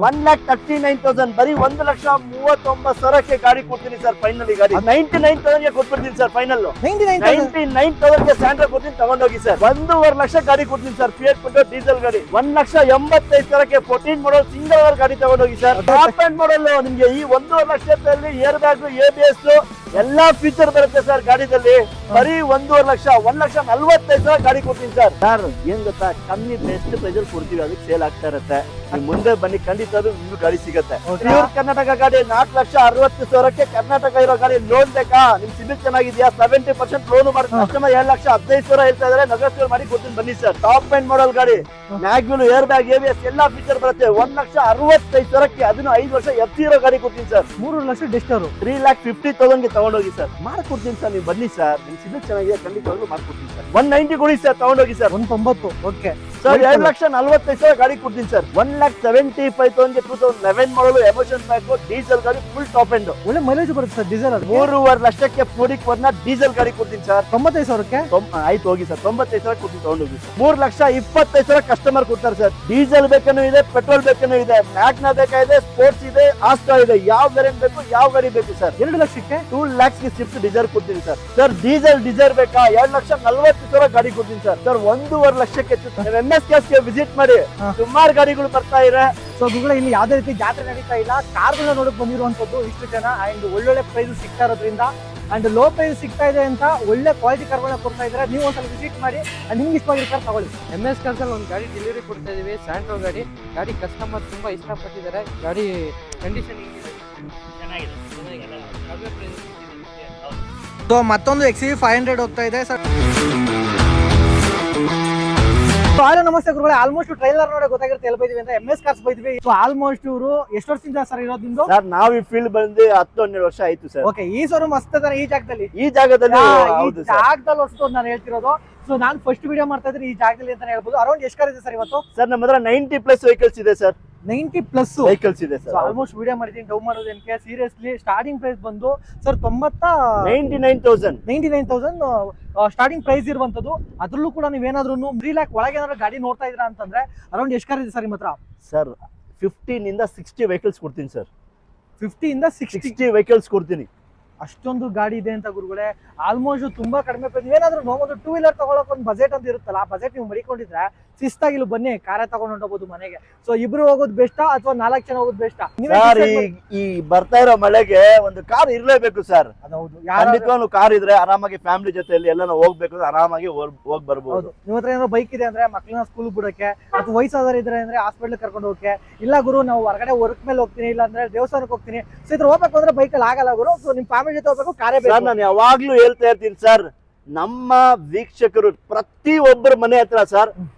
1,39,000 ಬರೀ 1,39,000 ಗಾಡಿ ಕೊಡ್ತೀನಿ ಸರ್. ಫೈನಲಿ ಗಾಡಿ 99,000 ಕೊಟ್ಬಿಡ್ತೀನಿ ಸರ್. ಫೈನಲ್ 99,000 ಸ್ಯಾಂಡ್ರಾ ಕೊಡ್ತೀನಿ, ತಗೊಂಡೋಗಿ ಸರ್. 1.5 ಲಕ್ಷ ಗಾಡಿ ಕೊಡ್ತೀನಿ ಸರ್. ಫಿಯಟ್ ಪುಂಟೋ ಡೀಸೆಲ್ ಗಾಡಿ 1,85,000 14 ಮಾಡಲ್ ಸಿಂಗಲ್ ಓನರ್ ಗಾಡಿ ತಗೊಂಡೋಗಿ ಸರ್. ಟಾಪ್ ಅಂಡ್ ಮಾಡಲ್ ನಿಮ್ಗೆ ಈ 1.5 ಲಕ್ಷದಲ್ಲಿ ಏರ್ ಬ್ಯಾಗ್, ABS ಎಲ್ಲಾ ಫೀಚರ್ ಬರುತ್ತೆ ಸರ್ ಗಾಡಿದಲ್ಲಿ. ಬರೀ 1.5 ಲಕ್ಷ 1,40,000 ಗಾಡಿ ಕೊಡ್ತೀನಿ ಸರ್. ಸರ್ ಏನ್ ಗೊತ್ತಾ, ಕಮ್ಮಿ ಬೆಸ್ಟ್ ಪ್ರೈಸ್ ಕೊಡ್ತೀವಿ, ಅದಕ್ಕೆ ಸೇಲ್ ಆಗ್ತಾ ಇರುತ್ತೆ. ನೀವು ಮುಂದೆ ಬನ್ನಿ, ಖಂಡಿತ ನಿಮ್ಗೂ ಗಾಡಿ ಸಿಗುತ್ತೆ. ಪ್ಯೂರ್ ಕರ್ನಾಟಕ ಗಾಡಿ 4,60,000 ಕರ್ನಾಟಕ ಇರೋ ಗಾಡಿ. ಲೋನ್ ಬೇಕಾ? ನಿಮ್ ಸಿಬಿಲ್ ಚೆನ್ನಾಗಿದ್ಯಾ? 70% ಲೋನ್ ಮಾಡಿ ಕಸ್ಟಮರ್ 2,15,000 ಹೇಳ್ತಾ ಇದಾರೆ, ನೆಗೋಷಿಯೇಟ್ ಮಾಡಿ ಕೊಡ್ತೀನಿ ಬನ್ನಿ ಸರ್. ಟಾಪ್ ಅಂಡ್ ಮಾಡಲ್ ಗಾಡಿ, ಮ್ಯಾಗ್ವಿಲ್, ಏರ್ ಬ್ಯಾಗ್, ABS ಎಲ್ಲಾ ಫೀಚರ್ ಬರುತ್ತೆ. 1,65,000 ಅದನ್ನು 5 ವರ್ಷ FC ಇರೋ ಗಾಡಿ ಕೊಡ್ತೀನಿ ಸರ್. 3 ಲಕ್ಷ ಡಿಸ್ಟರ್ 3,50,000 ತಗೊಂಡೋಗಿ ಸರ್. ಮಾಡ್ಕೊಡ್ತೀನಿ ಸರ್. ನೀವು ಬನ್ನಿ ಸರ್, ನಿಮ್ ಸಿಬಿಲ್ ಚೆನ್ನಾಗಿದೆ, ಖಂಡಿತವಾಗ್ಲೂ ಮಾಡ್ಕೊಡ್ತೀನಿ ಸರ್. 190 ಕೊಡಿ ಸರ್, ತಗೊಂಡೋಗಿ ಸರ್. 190 okay sir. 2,45,000 ಗಾಡಿ ಕೊಡ್ತೀನಿ ಸರ್. 1,75,000 2011 ಮಾಡಲು ಎಮೋಷನ್ ಬ್ಯಾಕ್ ಡೀಸೆಲ್ ಗಾಡಿ, ಫುಲ್ ಟಾಪ್ ಎಂಡ್. ಒಳ್ಳೆ ಮೈಲೇಜ್ ಬರುತ್ತೆ ಸರ್ ಡೀಸೆಲ್. 3.5 ಲಕ್ಷಕ್ಕೆ ಪೋಡಿಕ್ ವರ್ನ ಡೀಸೆಲ್ ಗಾಡಿ ಕೊಡ್ತೀನಿ ಸರ್. 95,000ಕ್ಕೆ ಆಯ್ತು ಹೋಗಿ ಸರ್. 95,000 ಕೊಡ್ತೀನಿ, ತಗೊಂಡೋಗಿ. 3,25,000 ಕಸ್ಟಮರ್ ಕೊಡ್ತಾರೆ ಸರ್. ಡೀಸೆಲ್ ಬೇಕನ್ನೂ ಇದೆ, ಪೆಟ್ರೋಲ್ ಬೇಕನ್ನೂ ಇದೆ, ಮ್ಯಾಗ್ನಾ ಬೇಕಾಗಿದೆ, ಸ್ಪೋರ್ಟ್ಸ್ ಇದೆ, ಆಸ್ಟಾ ಇದೆ. ಯಾವ ವೇರಿಯಂಟ್ ಬೇಕು, ಯಾವ ಗಾಡಿ ಬೇಕು ಸರ್. 2 ಲಕ್ಷಕ್ಕೆ 2 lakhs ಸ್ವಿಫ್ಟ್ ಡಿಸೈರ್ ಕೊಡ್ತೀನಿ ಸರ್. ಸರ್ ಡೀಸೆಲ್ ಬೇಕಾ? 2,40,000 ಗಾಡಿ ಕೊಡ್ತೀನಿ ಸರ್. ಸರ್ 1.5 ಲಕ್ಷಕ್ಕೆ MS ಕ್ಯಾಸ್ಗೆ ವಿಸಿಟ್ ಮಾಡಿ, ಸುಮಾರು ಗಾಡಿಗಳು ಬರ್ತಾ ಇದೆ. ಸೊ ಗುರುಗಳೇ, ಇಲ್ಲಿ ಯಾವ್ದೇ ರೀತಿ ಜಾತ್ರೆ ನಡೀತಾ ಇಲ್ಲ, ಕಾರ್ಗಳನ್ನ ನೋಡಕ್ ಬಂದಿರುವಂತದ್ದು ಇಷ್ಟು ಜನ. ಅಂಡ್ ಒಳ್ಳೊಳ್ಳೆ ಪ್ರೈಸ್ ಸಿಗ್ತಾ ಇರೋದ್ರಿಂದ ಅಂಡ್ ಲೋ ಪ್ರೈಸ್ ಸಿಗ್ತಾ ಇದೆ ಅಂತ ಒಳ್ಳೆ ಕ್ವಾಲಿಟಿ ಕಾರ್ಗಳನ್ನ ಕೊಡ್ತಾ ಇದ್ದಾರೆ. ನೀವು ಒಂದ್ಸಲ ವಿಸಿಟ್ ಮಾಡಿ ನಿಮ್ಗೆ ಇಷ್ಟವಾಗಿರೋ ಕಾರ್ ತಗೊಳ್ಳಿ. MS ಕಾರ್ಸ್ ಅಲ್ಲಿ ಒಂದು ಗಾಡಿ ಡೆಲಿವರಿ ಕೊಡ್ತಾ ಇದೀವಿ, ಸ್ಯಾಂಟ್ರೋ ಗಾಡಿ ಕಸ್ಟಮರ್ ತುಂಬಾ ಇಷ್ಟಪಟ್ಟಿದ್ದಾರೆ. ಗಾಡಿ ಕಂಡೀಷನ್ ಚೆನ್ನಾಗಿದೆ. ಸೊ ಮತ್ತೊಂದು XUV 500 ಹೋಗ್ತಾ ಇದೆ ಸರ್. ಹಲೋ ನಮಸ್ತೆ ಗುರುಗಳೇ. ಆಲ್ಮೋಸ್ಟ್ ಟ್ರೈಲರ್ ನೋಡಿ ಗೊತ್ತಾಗಿರುತ್ತೆ ಎಲ್ಲಿ ಬೈದಿವಿ ಅಂತ. MS ಕಾರ್ಸ್ ಬೈದಿವಿ. ಸೊ ಆಲ್ಮೋಸ್ಟ್ ಇವರು ಎಷ್ಟು ವರ್ಷದಿಂದ ಸರ್ ಇರೋದು ನಿಮ್ದು? ಸರ್ ನಾವು ಈ ಫೀಲ್ಡ್ ಬಂದು 10-12 ವರ್ಷ ಆಯ್ತು ಸರ್. ಓಕೆ, ಈ ಸರ್ ಮಸ್ತ್ ಅದಾರೆ ಈ ಜಾಗದಲ್ಲಿ. ಈ ಜಾಗದಲ್ಲಿ ಹೊಸ್ತು ನಾನು ಹೇಳ್ತಿರೋದು. ಸೊ ನಾನು ಫಸ್ಟ್ ವಿಡಿಯೋ ಮಾಡ್ತಾ ಇದ್ರೆ ಈ ಜಾಗದಲ್ಲಿ ಅಂತ ಹೇಳ್ಬೋದು. ಅರೌಂಡ್ ಎಷ್ಟು ಕಾರ್ ಇದೆ ಸರ್ ಇವತ್ತು? ಸರ್ ನಮ್ಮ ಹತ್ರ 90+ ವೆಹಿಕಲ್ಸ್ ಇದೆ ಸರ್. 90+ ವೆಹಿಕಲ್ಸ್ ಇದೆ ಸರ್. ಆಲ್ಮೋಸ್ಟ್ ವಿಡಿಯೋ ಮಾಡಿದ್ದೀನಿ, ಡೌ ಮಾಡೋದೇನಕ್ಕೆ. ಸೀರಿಯಸ್ಲಿ ಸ್ಟಾರ್ಟಿಂಗ್ ಪ್ರೈಸ್ ಬಂದು ಸರ್ 99,000 ಸ್ಟಾರ್ಟಿಂಗ್ ಪ್ರೈಸ್ ಇರುವಂತದ್ದು. ಅದ್ರಲ್ಲೂ ಕೂಡ ನೀವೇನಾದ್ರೂ 3 lakh ಒಳಗೆ ಏನಾದ್ರು ಗಾಡಿ ನೋಡ್ತಾ ಇದ್ರ ಅಂತಂದ್ರೆ ಅರೌಂಡ್ ಎಷ್ಟು ಕಾರ್ ಇದೆ ಸರ್ ನಿಮ್ಮ ಹತ್ರ? ಸರ್ 15 ಇಂದ 60 ವೆಹಿಕಲ್ಸ್ ಕೊಡ್ತೀನಿ ಸರ್. 50 ಇಂದ 60 ವೆಹಿಕಲ್ಸ್ ಕೊಡ್ತೀನಿ. ಅಷ್ಟೊಂದು ಗಾಡಿ ಇದೆ ಅಂತ ಗುರುಗಳೇ. ಆಲ್ಮೋಸ್ಟ್ ತುಂಬಾ ಕಡಿಮೆ ಪ್ರೈಸ್. ನೀವೇನಾದ್ರೂ ಒಂದು 2 ವೀಲರ್ ತಗೊಳಕ್ ಒಂದು ಬಜೆಟ್ ಅಂತ ಇರುತ್ತಲ್ಲ, ಆ ಬಜೆಟ್ ನೀವು ಮಡಿಕೊಂಡಿದ್ರೆ ಶಿಸ್ತಾಗಿ ಇಲ್ಲಿ ಬನ್ನಿ, ಕಾರೇ ತಗೊಂಡು ಹೊಂಟೋಗ್ಬೋದು ಮನೆಗೆ. ಸೊ ಇಬ್ರು ಹೋಗೋದು ಬೆಸ್ಟಾ ಅಥವಾ 4 ಜನ ಹೋಗೋದು ಬೆಸ್ಟಾ? ಈ ಬರ್ತಾ ಇರೋ ಮಳೆಗೆ ಒಂದು ಕಾರ್ ಇರ್ಲೇಬೇಕು ಸರ್. ಹೌದು, ಖಂಡಿತವಾಗ್ಲೂ ಕಾರ್ ಇದ್ರೆ ಆರಾಮಾಗಿ ಫ್ಯಾಮಿಲಿ ಜೊತೆಯಲ್ಲಿ ಎಲ್ಲ ಹೋಗ್ಬೇಕು, ಆರಾಮಾಗಿ ಹೋಗ್ ಬರ್ಬೋದು. ನಿಮ್ಮ ಹತ್ರ ಏನಾದ್ರು ಬೈಕ್ ಇದೆ ಅಂದ್ರೆ ಮಕ್ಳನ್ನ ಸ್ಕೂಲ್ ಬಿಡೋಕೆ, ಅಥವಾ ವಯಸ್ಸಾದವರು ಇದ್ರೆ ಅಂದ್ರೆ ಹಾಸ್ಪಿಟಲ್ ಕರ್ಕೊಂಡು ಹೋಗಕ್ಕೆ, ಇಲ್ಲ ಗುರು ನಾವು ಹೊರಗಡೆ ವರ್ಕ್ ಮೇಲೆ ಹೋಗ್ತೀನಿ, ಇಲ್ಲ ಅಂದ್ರೆ ದೇವಸ್ಥಾನಕ್ಕೆ ಹೋಗ್ತೀನಿ, ಸೊ ಇದ್ರ ಹೋಗ್ಬೇಕು ಅಂದ್ರೆ ಬೈಕಲ್ಲಿ ಆಗಲ್ಲ ಗುರು. ಸೊ ನಿಮ್ ಫ್ಯಾಮಿಲಿ ಜೊತೆ ಹೋಗ್ಬೇಕು, ಕಾರೇ ಬೇಕು. ನಾನು ಯಾವಾಗ್ಲೂ ಹೇಳ್ತಾ ಇರ್ತೀನಿ ಸರ್, ನಮ್ಮ ವೀಕ್ಷಕರು ಪ್ರತಿ ಒಬ್ಬರ ಮನೆ ಹತ್ರ ಸರ್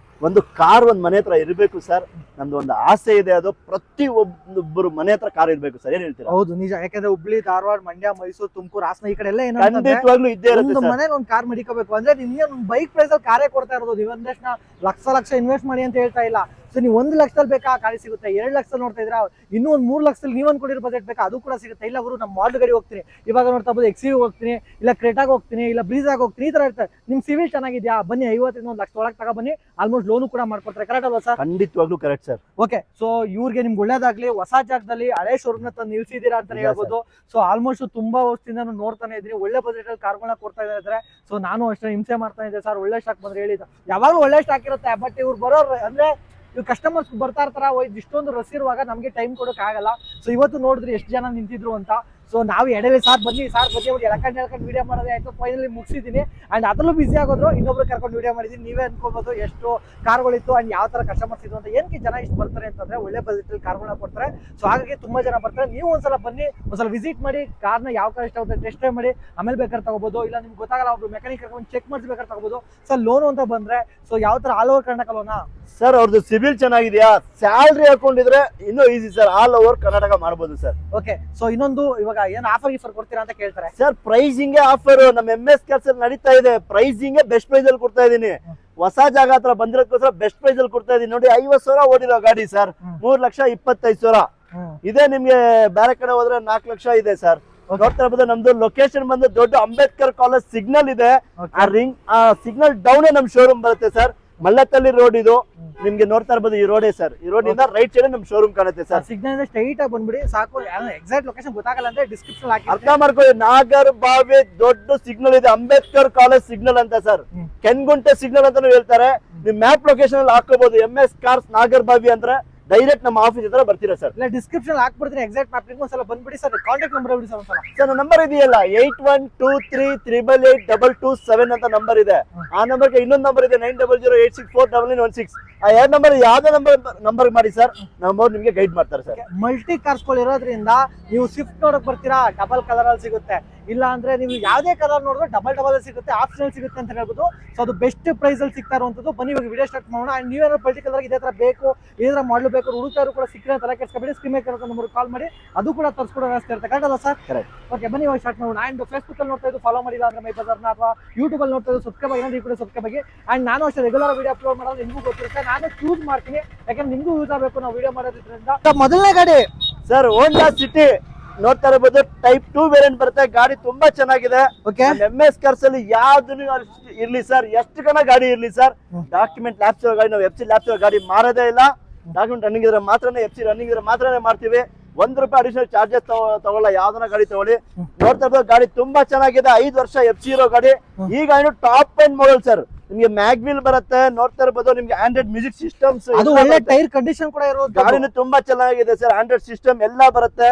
ಒಂದು ಕಾರ್, ಒಂದ್ ಮನೆ ಹತ್ರ ಇರ್ಬೇಕು ಸರ್. ನಮ್ದು ಒಂದು ಆಸೆ ಇದೆ, ಅದು ಪ್ರತಿ ಒಬ್ಬರು ಮನೆ ಹತ್ರ ಕಾರ್ ಇರ್ಬೇಕು ಸರ್. ಏನ್ ಹೇಳ್ತೀರಾ? ಹೌದು, ನಿಜ. ಯಾಕಂದ್ರೆ ಹುಬ್ಳಿ, ಧಾರವಾಡ, ಮಂಡ್ಯ, ಮೈಸೂರು, ತುಮಕೂರು, ಹಾಸನ ಈ ಕಡೆ ಎಲ್ಲ ಖಂಡಿತವಾಗ್ಲೂ ಇದ್ದೇ ಇರುತ್ತೆ. ಮನೇಲಿ ಒಂದು ಕಾರ್ ಮಡಿಕೋಬೇಕು ಅಂದ್ರೆ ನಿಮ್ಗೆ ಒಂದು ಬೈಕ್ ಪ್ರೈಸ್ ಅಲ್ಲಿ ಕಾರೇ ಕೊಡ್ತಾ ಇರೋದು. ನೀವಂದಷ್ಟು ಲಕ್ಷ ಇನ್ವೆಸ್ಟ್ ಮಾಡಿ ಅಂತ ಹೇಳ್ತಾ ಇಲ್ಲ. ಸೊ ನೀವು 1 ಲಕ್ಷದಲ್ಲಿ ಬೇಕಾ ಗಾಡಿ ಸಿಗುತ್ತೆ, 2 ಲಕ್ಷದಲ್ಲಿ ನೋಡ್ತಾ ಇದ್ರ, ಇನ್ನೂ ಒಂದು 3 ಲಕ್ಷದಲ್ಲಿ ನೀವು ಅನ್ಕೊಂಡಿರೋ ಬಜೆಟ್ ಬೇಕಾ, ಅದು ಕೂಡ ಸಿಗುತ್ತೆ. ಇಲ್ಲ ಗುರು ನಮ್ಮ ಮಾಡಲ್ ಗಾಡಿ ಹೋಗ್ತೀನಿ, ಇವಾಗ ನೋಡ್ತಾ ಇರ್ಬೋದು XUV ಹೋಗ್ತೀನಿ, ಇಲ್ಲ ಕ್ರೇಟಾಗ ಹೋಗ್ತೀನಿ, ಇಲ್ಲ ಬ್ರೀಜಾಗ ಹೋಗ್ತೀನಿ, ಈ ತರ ಇರ್ತಾರೆ. ನಿಮ್ ಸಿವಿಲ್ ಚೆನ್ನಾಗಿದ್ಯಾ, ಬನ್ನಿ 50 1 ಲಕ್ಷ ಒಳಗೆ ತಗೋ ಬನ್ನಿ. ಆಲ್ಮೋಸ್ಟ್ ಲೋನು ಕೂಡ ಮಾಡ್ಕೊಡ್ತಾರೆ. ಕರೆಕ್ಟ್ ಅಲ್ವಾ ಸರ್? ಖಂಡಿತವಾಗ್ಲೂ ಕರೆಕ್ಟ್ ಸರ್. ಓಕೆ, ಸೊ ಇವ್ರಿಗೆ ನಿಮ್ಗೆ ಒಳ್ಳೇದಾಗ್ಲಿ. ಹೊಸ ಜಾಗದಲ್ಲಿ ಹಳೆ ಶೋರೂಮ್ ತಂದು ನಿಲ್ಸಿದೀರಾ ಅಂತ ಹೇಳ್ಬೋದು. ಸೊ ಆಲ್ಮೋಸ್ಟ್ ತುಂಬಾ ವರ್ಷದಿಂದ ನೋಡ್ತಾನೆ ಇದ್ದೀನಿ, ಒಳ್ಳೆ ಬಜೆಟ್ ಅಲ್ಲಿ ಕಾರ್ಗಳನ್ನ ಕೊಡ್ತಾ ಇದ್ದಾರೆ. ಸೊ ನಾನು ಅಷ್ಟೇ ಹಿಂಸೆ ಮಾಡ್ತಾ ಇದ್ದೆ ಸರ್. ಒಳ್ಳೆ ಸ್ಟಾಕ್ ಬಂದ್ರೆ ಹೇಳಿದ, ಯಾವಾಗಲೂ ಒಳ್ಳೆ ಸ್ಟಾಕ್ ಇರುತ್ತೆ. ಬಟ್ ಇವ್ರು ಬರೋರು ಅಂದ್ರೆ ಇವ್ ಕಸ್ಟಮರ್ಸ್ ಬರ್ತಾ ಇರ್ತಾರ, ಇಷ್ಟೊಂದು ರಸ್ ಇರುವಾಗ ನಮ್ಗೆ ಟೈಮ್ ಕೊಡೋಕೆ ಆಗಲ್ಲ. ಸೊ ಇವತ್ತು ನೋಡಿದ್ರಿ ಎಷ್ಟು ಜನ ನಿಂತಿದ್ರು ಅಂತ. ಸೊ ನಾವು ಎಡವೆ ಸಾರ್ ಬನ್ನಿ ಎಳ್ಕೊಂಡು ವಿಡಿಯೋ ಮಾಡೋದೇ ಆಯ್ತು. ಫೈನಲಿ ಮುಗಿಸಿದ್ದೀನಿ. ಅಂಡ್ ಅದ್ರಲ್ಲೂ ಬಿಸಿ ಆಗೋದ್ರು, ಇನ್ನೊಬ್ರು ಕರ್ಕೊಂಡು ವಿಡಿಯೋ ಮಾಡಿದೀನಿ. ನೀವೇ ಅನ್ಕೋಬಹುದು ಎಷ್ಟು ಕಾರ್ಗಳಿತ್ತು ಅಂಡ್ ಯಾವ ತರ ಕಸ್ಟಮರ್ಸ್ ಇತ್ತು ಅಂತ. ಏನಕ್ಕೆ ಜನ ಇಷ್ಟು ಬರ್ತಾರೆ ಅಂತಂದ್ರೆ ಒಳ್ಳೆ ಬಜೆಟ್ ಅಲ್ಲಿ ಕಾರ್ಗಳನ್ನ ಕೊಡ್ತಾರೆ. ಸೊ ಹಾಗಾಗಿ ತುಂಬಾ ಜನ ಬರ್ತಾರೆ. ನೀವು ಒಂದ್ಸಲ ಬನ್ನಿ, ಒಂದ್ಸಲ ವಿಸಿಟ್ ಮಾಡಿ, ಕಾರ್ನ ಯಾವ ಕಾರ್ ಇಷ್ಟ ಆಗುತ್ತೆ ಟೆಸ್ಟ್ ಡ್ರೈವ್ ಮಾಡಿ, ಆಮೇಲೆ ಬೇಕಾದ್ರೆ ತಗೋಬಹುದು. ಇಲ್ಲ ನಿಮ್ಗೆ ಗೊತ್ತಾಗಲ್ಲ, ಒಬ್ರು ಮೆಕ್ಯಾನಿಕ್ ಕರ್ಕೊಂಡು ಚೆಕ್ ಮಾಡಿಸಿ ಬೇಕಾದ್ರೆ ತಗೋಬಹುದು. ಸರ್ ಲೋನು ಅಂತ ಬಂದ್ರೆ ಸೊ ಯಾವ ತರ ಆಲ್ ಓವರ್ ಕರ್ನಾಟಕ ಲೋನಾ ಸರ್? ಅವ್ರದ್ದು ಸಿವಿಲ್ ಚೆನ್ನಾಗಿದೆಯಾ, ಸ್ಯಾಲ್ರಿ ಹಾಕೊಂಡಿದ್ರೆ ಇನ್ನೂ easy sir. All over Karnataka ಮಾಡಬಹುದು ಸರ್. ಓಕೆ, ಸೊ ಇನ್ನೊಂದು ಇವಾಗ ಏನ್ ಆಫರ್ ಕೊಡ್ತೀರಾ ಅಂತ ಕೇಳ್ತಾರೆ ಸರ್. ಪ್ರೈಸಿಂಗ್ ಆಫರ್ ನಮ್ಮ MS ಕಾರ್ಸ್ ಅಲ್ಲಿ ನಡೀತಾ ಇದೆ. ಪ್ರೈಸಿಂಗ್ ಬೆಸ್ಟ್ ಪ್ರೈಸ್ ಅಲ್ಲಿ ಕೊಡ್ತಾ ಇದೀನಿ. ಹೊಸ ಜಾಗ ಹತ್ರ ಬಂದಿರೋದಕ್ಕೋಸ್ಕರ ಬೆಸ್ಟ್ ಪ್ರೈಸ್ ಅಲ್ಲಿ ಕೊಡ್ತಾ ಇದೀನಿ. ನೋಡಿ 50,000 ಓಡಿರೋ ಗಾಡಿ ಸರ್, 3,25,000 ಇದೆ. ನಿಮ್ಗೆ ಬೇರೆ ಕಡೆ ಹೋದ್ರೆ 4 ಲಕ್ಷ ಇದೆ ಸರ್. ನೋಡ್ತಾ ಇರ್ಬೋದು, ನಮ್ದು ಲೊಕೇಶನ್ ಬಂದು ದೊಡ್ಡ ಅಂಬೇಡ್ಕರ್ ಕಾಲೇಜ್ ಸಿಗ್ನಲ್ ಇದೆ. ಆ ಸಿಗ್ನಲ್ ಡೌನ್ ನಮ್ ಶೋರೂಮ್ ಬರುತ್ತೆ ಸರ್. ಮಲ್ಲತ್ತಳ್ಳಿ ರೋಡ್ ಇದು ನಿಮ್ಗೆ ನೋಡ್ತಾ ಇರ್ಬೋದು ಈ ರೋಡೇ ಸರ್. ಈ ರೋಡ್ ಇಂದ ರೈಟ್ ಸೈಡ್ ನಮ್ ಶೋರೂಮ್ ಕಾಣುತ್ತೆ ಸರ್. ಸಿಗ್ನಲ್ ಸ್ಟ್ರೈಟ್ ಆಗಿ ಬಂದ್ಬಿಡಿ ಸಾಕು. ಎಕ್ಸಾಕ್ಟ್ ಲೊಕೇಶನ್ ಗೊತ್ತಾಗಲ್ಲ ಅಂದ್ರೆ ಡಿಸ್ಕ್ರಿಪ್ಷನ್ ಹಾಕಿ ಅರ್ಥ ಮಾಡ್ಕೊಳ್ಳಿ. ನಾಗರಬಾವಿ ದೊಡ್ಡ ಸಿಗ್ನಲ್ ಇದೆ, ಅಂಬೇಡ್ಕರ್ ಕಾಲೇಜ್ ಸಿಗ್ನಲ್ ಅಂತ ಸರ್. ಕೆನ್ಗುಂಟೆ ಸಿಗ್ನಲ್ ಅಂತಾನು ಹೇಳ್ತಾರೆ. ನಿಮ್ ಮ್ಯಾಪ್ ಲೊಕೇಶನ್ ಅಲ್ಲಿ ಹಾಕೋಬಹುದು. MS ಕಾರ್ಸ್ ನಾಗರಬಾವಿ ಅಂದ್ರೆ ಡೈರೆಕ್ಟ್ ನಮ್ಮ ಆಫೀಸ್ ಹತ್ರ ಬರ್ತೀರಾ ಸರ್. ಇಲ್ಲ ಡಿಸ್ಕ್ರಿಪ್ಷನ್ ಹಾಕ್ಬಿಡ್ತೀನಿ ಎಕ್ಸಾಕ್ಟ್ ಮ್ಯಾಪ್ ಒಂದ್ಸಲ ಬಂದ್ಬಿಡಿ ಸರ್. ಕಾಂಟ್ಯಾಕ್ಟ್ ನಂಬರ್ ಬಿಡಿ ಸರ್ ಒಂದ್ಸಲ. ಸರ್ ನಂಬರ್ ಇದೆಯಲ್ಲ 8123888227 ಅಂತ ನಂಬರ್ ಇದೆ. ಆ ನಂಬರ್ಗೆ ಇನ್ನೊಂದು ನಂಬರ್ ಇದೆ 9008649916. ಆ ಎರಡು ನಂಬರ್ ಯಾವ್ದೇ ನಂಬರ್ ಮಾಡಿ ಸರ್, ನಮ್ಮವ್ರು ನಿಮ್ಗೆ ಗೈಡ್ ಮಾಡ್ತಾರೆ ಸರ್. ಮಲ್ಟಿ ಕಾರ್ಸ್ಗಳು ಇರೋದ್ರಿಂದ ನೀವು ಸ್ವಿಫ್ಟ್ ನೋಡಕ್ ಬರ್ತೀರಾ, ಡಬಲ್ ಕಲರ್ ಅಲ್ಲಿ ಸಿಗುತ್ತೆ. ಇಲ್ಲ ಅಂದ್ರೆ ನೀವು ಯಾವ್ದೇ ಕಲರ್ ನೋಡಿದ್ರೆ ಡಬಲ್ ಸಿಗುತ್ತೆ, ಆಪ್ಷನಲ್ ಸಿಗುತ್ತೆ ಅಂತ ಹೇಳ್ಬೋದು. ಸೊ ಅದು ಬೆಸ್ಟ್ ಪ್ರೈಸ್ ಅಲ್ಲಿ ಸಿಗ್ತಾ ಇರುವಂತದ್ದು. ಬನ್ನಿ ಇವಾಗ ವಿಡಿಯೋ ಸ್ಟಾರ್ಟ್ ಮಾಡೋಣ. ಅಂಡ್ ನೀವೇನಾದ್ರು ಪರ್ಟಿಕ್ಯುಲರ್ ಇದೇ ತರ ಬೇಕು, ಇದೇ ತರ ಮಾಡಲು ಬೇಕು ಹುಡುಕ್ತಾರು ಕೂಡ ಸಿಕ್ಕರೆ ತರ ಕೆಲ್ಸಬೇಡಿ. ಸ್ಕ್ರೀನ್ ಮೇಲೆ ನಂಬರ್ ಕಾಲ್ ಮಾಡಿ ಅದು ಕೂಡ ತರಿಸ್ಕೊಡೋ ವ್ಯವಸ್ಥೆ ಇರುತ್ತೆ. Correct sir? ಕರೆಕ್ಟ್. ಓಕೆ ಬನ್ನಿ ಇವಾಗ ಸ್ಟಾರ್ಟ್ ಮಾಡೋಣ. ಅಂಡ್ ಫೇಸ್ಬುಕ್ ಅಲ್ಲಿ ನೋಡ್ತಾ ಇದ್ದು ಫಾಲೋ ಮಾಡಿಲ್ಲ ಅಂದ್ರೆ ಮೈ ಬಜಾರ್ನ, ಅಥವಾ ಯೂಟ್ಯೂಬ್ ಅಲ್ಲಿ ನೋಡ್ತಾ ಇದ್ದು ಸಬ್ಸ್ಕ್ರೈಬ್ ಆಗಿ ಕೂಡ ಸಬ್ಸ್ಕ್ರೈಬ್ ಆಗಿ. ಅಂಡ್ ನಾನು ಅಷ್ಟೇ ರೆಗ್ಯುಲರ್ ವಿಡಿಯೋ ಅಪ್ಲೋಡ್ ಮಾಡೋದು ನಿಮಗೂ ಗೊತ್ತಿರುತ್ತೆ. ನಾನು ಚೂಸ್ ಮಾಡ್ತೀನಿ ಯಾಕಂದ್ರೆ ನಿಮಗೂ ಯೂಸ್ ಆಗಬೇಕು ನಾವು ವಿಡಿಯೋ ಮಾಡೋದ್ರಿಂದ. ಮೊದಲನೇ ಗಾಡಿ ಸರ್ ಹೋಂಡಾ ಸಿಟಿ ನೋಡ್ತಾ ಇರಬಹುದು. ಟೈಪ್ 2 ವೇರಿಯಂಟ್ ಬರುತ್ತೆ. ಗಾಡಿ ತುಂಬಾ ಚೆನ್ನಾಗಿದೆ. MS ಕಾರ್ಸ್ ಅಲ್ಲಿ ಯಾವ್ದು ಇರ್ಲಿ ಸರ್, ಎಷ್ಟು ಕಣ ಗಾಡಿ ಇರ್ಲಿ ಸರ್, ಡಾಕ್ಯುಮೆಂಟ್ ಲ್ಯಾಪ್ಸ್ ಗಾಡಿ ನಾವು FC ಲ್ಯಾಪ್ಸ್ ಗಾಡಿ ಮಾರೋದೇ ಇಲ್ಲ. ಡಾಕ್ಯುಮೆಂಟ್ ರನ್ನಿಂಗ್ ಇದ್ರೆ ಮಾತ್ರನೇ, FC ರನ್ನಿಂಗ್ ಇದ್ರೆ ಮಾತ್ರನೇ ಮಾಡ್ತೀವಿ. ₹1 ಅಡಿಷನಲ್ ಚಾರ್ಜಸ್ ತಗೊಳ್ಳ. ಯಾವ್ದನ್ನ ಗಾಡಿ ತಗೊಳ್ಳಿ. ನೋಡ್ತಾ ಇರ್ಬೋದು ಗಾಡಿ ತುಂಬಾ ಚೆನ್ನಾಗಿದೆ. 5 ವರ್ಷ FC ಇರೋ ಗಾಡಿ. ಈಗ ಏನು ಟಾಪ್ ಎಂಡ್ ಮಾಡಲ್ ಸರ್. ನಿಮ್ಗೆ ಮ್ಯಾಗ್ವಿಲ್ ಬರುತ್ತೆ. ನೋಡ್ತಾ ಇರ್ಬೋದು ನಿಮ್ಗೆ ಆಂಡ್ರಾಯ್ಡ್ ಮ್ಯೂಸಿಕ್ ಸಿಸ್ಟಮ್ಸ್, ಅದು ಒಳ್ಳೆ ಟೈರ್ ಕಂಡೀಷನ್ ಕೂಡ ಇರೋದು. ಗಾಡಿನೂ ತುಂಬಾ ಚೆನ್ನಾಗಿದೆ ಸರ್. ಆಂಡ್ರಾಯ್ಡ್ ಸಿಸ್ಟಮ್ ಎಲ್ಲ ಬರುತ್ತೆ.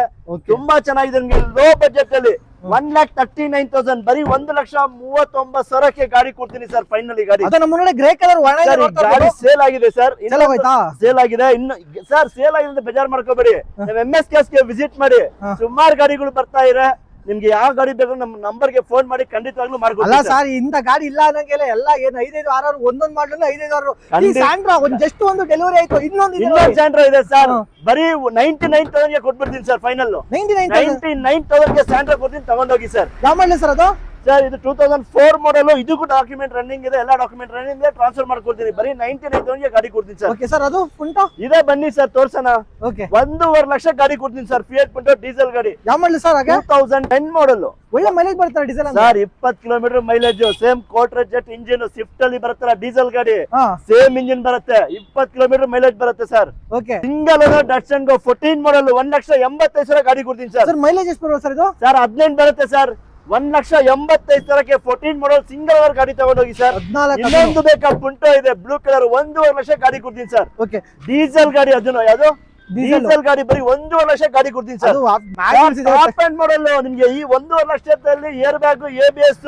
ತುಂಬಾ ಚೆನ್ನಾಗಿದೆ. ನಿಮ್ಗೆ ಲೋ ಬಜೆಟ್ ಅಲ್ಲಿ 1,39,000 ಬರೀ 1,39,000 ಗಾಡಿ ಕೊಡ್ತೀನಿ ಸರ್. ಫೈನಲಿ ಗಾಡಿ ಗ್ರೇ ಕಲರ್ ಗಾಡಿ ಸೇಲ್ ಆಗಿದೆ ಸರ್. ಸೇಲ್ ಆಗಿದೆ. ಇನ್ನು ಸರ್ ಸೇಲ್ ಆಗಿದೆ ಅಂತ ಬೇಜಾರ್ ಮಾಡ್ಕೋಬೇಡಿ. MS ಕಾರ್ಸ್ ಗೆ ವಿಸಿಟ್ ಮಾಡಿ. ಸುಮಾರು ಗಾಡಿಗಳು ಬರ್ತಾ ಇದೆ. ನಿಮ್ಗೆ ಯಾವ ಗಾಡಿ ಬೇಕು ನಮ್ಮ ನಂಬರ್ಗೆ ಫೋನ್ ಮಾಡಿ ಖಂಡಿತವಾಗ್ಲೂ ಮಾಡ್ಕೊಡ್ತೀನಿ. ಅಲ್ಲ ಸರ್ ಇಂತ ಗಾಡಿ ಇಲ್ಲ ಅನ್ನಂಗೆಲ್ಲ ಎಲ್ಲ ಏನು 5-5 6 ಒಂದೊಂದು ಮಾಡಲು 5-5 ಸ್ಯಾಂಡ್ರಾ ಜಸ್ಟ್ ಒಂದು ಡೆಲಿವರಿ ಆಯ್ತು. ಇನ್ನೊಂದು ಸ್ಯಾಂಡ್ರಾ ಇದೆ ಸರ್. ಬರೀ 99,000 ಗೆ ಕೊಟ್ಬಿಡ್ತೀನಿ ಸರ್. ಫೈನಲ್ 99,000 ಗೆ ಸ್ಯಾಂಡ್ರಾ ಕೊಡ್ತೀನಿ, ತಗೊಂಡೋಗಿ ಸರ್. ಯಾವ ಮಾಡಲಿ ಸರ್ ಅದು? ಸರ್ ಇದು 2004 ಮಾಡೆಲ್. ಇದು ಡಾಕ್ಯುಮೆಂಟ್ ರನ್ನಿಂಗ್ ಇದೆ. ಎಲ್ಲ ಡಾಕ್ಯುಮೆಂಟ್ ರನ್ನಿಂಗ್ ಇದೆ. ಟ್ರಾನ್ಸ್ಫರ್ ಮಾಡ್ಕೊಡ್ತೀನಿ. ಬರೀ 99,000 ಗೆ ಗಾಡಿ ಕೊಡ್ತೀನಿ ಸರ್. ಓಕೆ ಸರ್ ಅದು ಪುಂಟೋ ಇದೆ, ಬನ್ನಿ ಸರ್ ತೋರ್ಸೋಣ. ಓಕೆ 1.5 ಲಕ್ಷ ಗಾಡಿ ಕೊಡ್ತೀನಿ ಸರ್. ಫಿಯಟ್ ಪುಂಟೋ ಡೀಸೆಲ್ ಗಾಡಿ. ಯಾವ ಮಾಡಲಿ ಸರ್? 2010 ಮಾಡೆಲ್. ಒಳ್ಳೆ ಮೈಲೇಜ್ ಬರ್ತಾರೆ diesel sir. 20 kilometre mileage. Same ಕೋಟ್ರೆ ಜೆಟ್ ಇಂಜಿನ್. ಸ್ವಿಫ್ಟ್ ಅಲ್ಲಿ ಬರುತ್ತಲ್ಲ ಡೀಸೆಲ್ ಗಾಡಿ, ಸೇಮ್ ಇಂಜಿನ್ ಬರುತ್ತೆ. 20 ಕಿಲೋಮೀಟರ್ ಮೈಲೇಜ್ ಬರುತ್ತೆ sir. Okay single owner Datsun Go 14 model. 1,85,000 ಗಾಡಿ ಕೊಡ್ತೀನಿ ಸರ್. ಸರ್ ಮೈಲೇಜ್ ಎಷ್ಟು ಬರುತ್ತೆ ಸರ್ ಇದು? ಸರ್ 18 ಬರುತ್ತೆ ಸರ್. 1,85,000 14 ಮಾಡಲ್ ಸಿಂಗಲ್ ಓನರ್ ಗಾಡಿ ತಗೊಂಡೋಗಿ ಸರ್. ಇನ್ನೊಂದು ಬೇಕಾ ಪುಂಟೋ ಇದೆ ಬ್ಲೂ ಕಲರ್. 1.5 ಲಕ್ಷ ಗಾಡಿ ಕೊಡ್ತೀನಿ ಸರ್. ಓಕೆ ಡೀಸೆಲ್ ಗಾಡಿ. ಅದನ್ನು ಯಾವ್ದು ಡೀಸೆಲ್ ಗಾಡಿ ಬರೀ 1.5 ಲಕ್ಷ ಗಾಡಿ ಕೊಡ್ತೀನಿ ಸರ್. ಟಾಪ್ ಎಂಡ್ ಮಾಡಲ್. ನಿಮ್ಗೆ ಈ 1.5 ಲಕ್ಷದಲ್ಲಿ ಏರ್ ಬ್ಯಾಗ್, ABS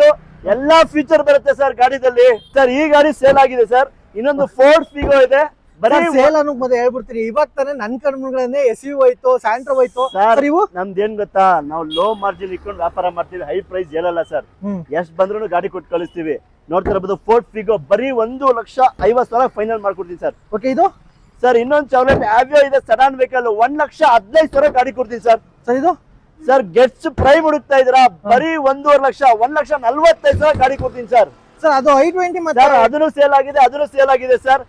ಎಲ್ಲಾ ಫೀಚರ್ ಬರುತ್ತೆ ಸರ್ ಗಾಡಿದಲ್ಲಿ. ಸರ್ ಈ ಗಾಡಿ ಸೇಲ್ ಆಗಿದೆ ಸರ್. ಇನ್ನೊಂದು ಫೋರ್ಡ್ ಫಿಗೋ ಇದೆ. ಬರೀ ಸೇಲ್ ಅನ್ನೋದು ಮತ್ತೆ ಹೇಳ್ಬಿಡ್ತೀನಿ. ಇವಾಗ ತಾನೇ ನನ್ ಕಣ್ಮುಗಳನ್ನೇ SUV ಹೋಯ್ತು, ಸ್ಯಾಂಟ್ರೋ ಹೋಯ್ತು ಸರ್. ಇವು ನಮ್ದೇನ್ ಗೊತ್ತಾ, ನಾವು ಲೋ ಮಾರ್ಜಿನ್ ಇಟ್ಕೊಂಡು ವ್ಯಾಪಾರ ಮಾಡ್ತೀವಿ. ಹೈ ಪ್ರೈಸ್ ಹೇಳಲ್ಲ ಸರ್. ಎಷ್ಟ್ ಬಂದ್ರು ಗಾಡಿ ಕೊಟ್ಟು ಕಳಿಸ್ತೀವಿ. ನೋಡ್ತಾ ಇರಬಹುದು ಫೋರ್ಡ್ ಫಿಗೋ ಬರೀ 1,50,000 ಫೈನಲ್ ಮಾಡ್ಕೊಡ್ತೀನಿ ಸರ್. ಓಕೆ ಇದು ಸರ್ ಇನ್ನೊಂದು ಚಾವ್ಲೆಟ್ ಆವಿಯೋ ಇದೆ ಸಡಾನ್ ವೆಹಿಕಲ್. 1,15,000 ಗಾಡಿ ಕೊಡ್ತೀನಿ ಸರ್. ಸರ್ ಇದು ಸರ್ ಗೆಟ್ಸ್ ಪ್ರೈಮ್ ಹುಡುಕ್ತಾ ಇದ್ರ ಬರೀ 1.5 ಲಕ್ಷ. 1,45,000 ಗಾಡಿ ಕೊಡ್ತೀನಿ ಸರ್. ಸರ್ ಅದು i20 ಮತ್ತೆ ಅದನ್ನು ಸೇಲ್ ಆಗಿದೆ. ಅದನ್ನು ಸೇಲ್ ಆಗಿದೆ ಸರ್.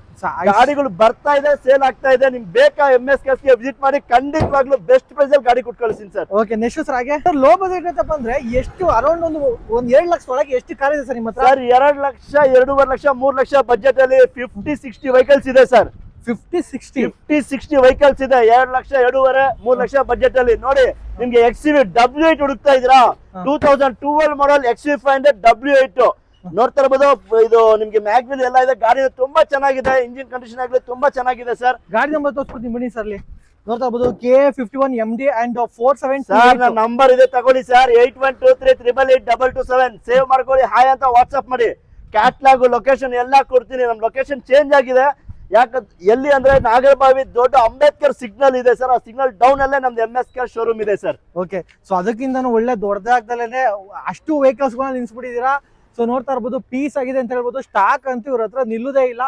ಗಾಡಿಗಳು ಬರ್ತಾ ಇದೆ, ಸೇಲ್ ಆಗ್ತಾ ಇದೆ. ನಿಮ್ಗೆ ಬೇಕಾ MS ಕಾರ್ಸ್ ಗೆ ವಿಸಿಟ್ ಮಾಡಿ. ಖಂಡಿತವಾಗ್ಲೂ ಬೆಸ್ಟ್ ಪ್ರೈಸ್ ಅಲ್ಲಿ ಗಾಡಿ ಕೊಟ್ಟು ಕಳಿಸ್ತೀನಿ ಸರ್. ಓಕೆ ನೆಕ್ಸ್ಟ್ ಸರ್ ಹಾಗೆ ಸರ್ ಲೋ ಬಜೆಟ್ ಅಂತ ಬಂದ್ರೆ ಎಷ್ಟು ಅರೌಂಡ್ ಒಂದು 2 ಲಕ್ಷ ಒಳಗೆ ಎಷ್ಟು ಕಾರ್ ಇದೆ ಸರ್ ನಿಮ್ಮ ಹತ್ರ? ಸರ್ 2 ಲಕ್ಷ, 2.5 ಲಕ್ಷ, 3 ಲಕ್ಷ ಬಜೆಟ್ ಅಲ್ಲಿ 50-60 ವೆಹಿಕಲ್ಸ್ ಇದೆ ಸರ್. 50-60 ವೆಹಿಕಲ್ಸ್ ಇದೆ. 2 ಲಕ್ಷ, 2.5, 3 ಲಕ್ಷ ಬಜೆಟ್ ಅಲ್ಲಿ. ನೋಡಿ ನಿಮ್ಗೆ XUV W8 ಹುಡುಕ್ತಾ ಇದ್ರಾ? 2012 ಮಾಡಲ್ XUV 500 W8 ನೋಡ್ತಾ ಇರಬಹುದು. ಇದು ನಿಮ್ಗೆ ಮ್ಯಾಗ್ವಿಲ್ ಎಲ್ಲ ಇದೆ. ಗಾಡಿ ತುಂಬಾ ಚೆನ್ನಾಗಿದೆ. ಇಂಜಿನ್ ಕಂಡೀಷನ್ ಆಗಲಿ ತುಂಬಾ ಚೆನ್ನಾಗಿದೆ ಸರ್. ಗಾಡಿ ನಂಬರ್ ತೋರಿಸ್ಬಿಡ್ತೀನಿ ಬನ್ನಿ ಸರ್. ಅಲ್ಲಿ ನೋಡ್ತಾ ಇರಬಹುದು KA51MD ಅಂಡ್ 47 ಸರ್. ನನ್ನ ನಂಬರ್ ಇದೆ ತಗೊಳ್ಳಿ ಸರ್. 8123888227 ಸೇವ್ ಮಾಡ್ಕೊಳ್ಳಿ. ಹಾಯ್ ಅಂತ ವಾಟ್ಸ್ಆಪ್ ಮಾಡಿ. ಕ್ಯಾಟ್ಲಾಗ್ ಲೊಕೇಶನ್ ಎಲ್ಲ ಕೊಡ್ತೀನಿ. ನಮ್ ಲೊಕೇಶನ್ ಚೇಂಜ್ ಆಗಿದೆ. ಎಲ್ಲಿ ಅಂದ್ರೆ ನಾಗರಬಾವಿ ದೊಡ್ಡ ಅಂಬೇಡ್ಕರ್ ಸಿಗ್ನಲ್ ಇದೆ ಸರ್. ಆ ಸಿಗ್ನಲ್ ಡೌನ್ ಅಲ್ಲೇ ನಮ್ದು MS ಕಾರ್ಸ್ ಶೋರೂಮ್ ಇದೆ ಸರ್. ಓಕೆ ಸೊ ಅದಕ್ಕಿಂತ ಒಳ್ಳೆ ದೊಡ್ಡದಾಗ್ದಲೇ ಅಷ್ಟು ವೆಹಿಕಲ್ಸ್ ಗಳನ್ನ ನಿಲ್ಸ್ಬಿಟ್ಟಿದ್ದೀರಾ. ಸೊ ನೋಡ್ತಾ ಇರ್ಬೋದು ಪೀಸ್ ಆಗಿದೆ ಅಂತ ಹೇಳ್ಬೋದು. ಸ್ಟಾಕ್ ಅಂತೂ ಇವ್ರ ಹತ್ರ ನಿಲ್ಲುದೇ ಇಲ್ಲ.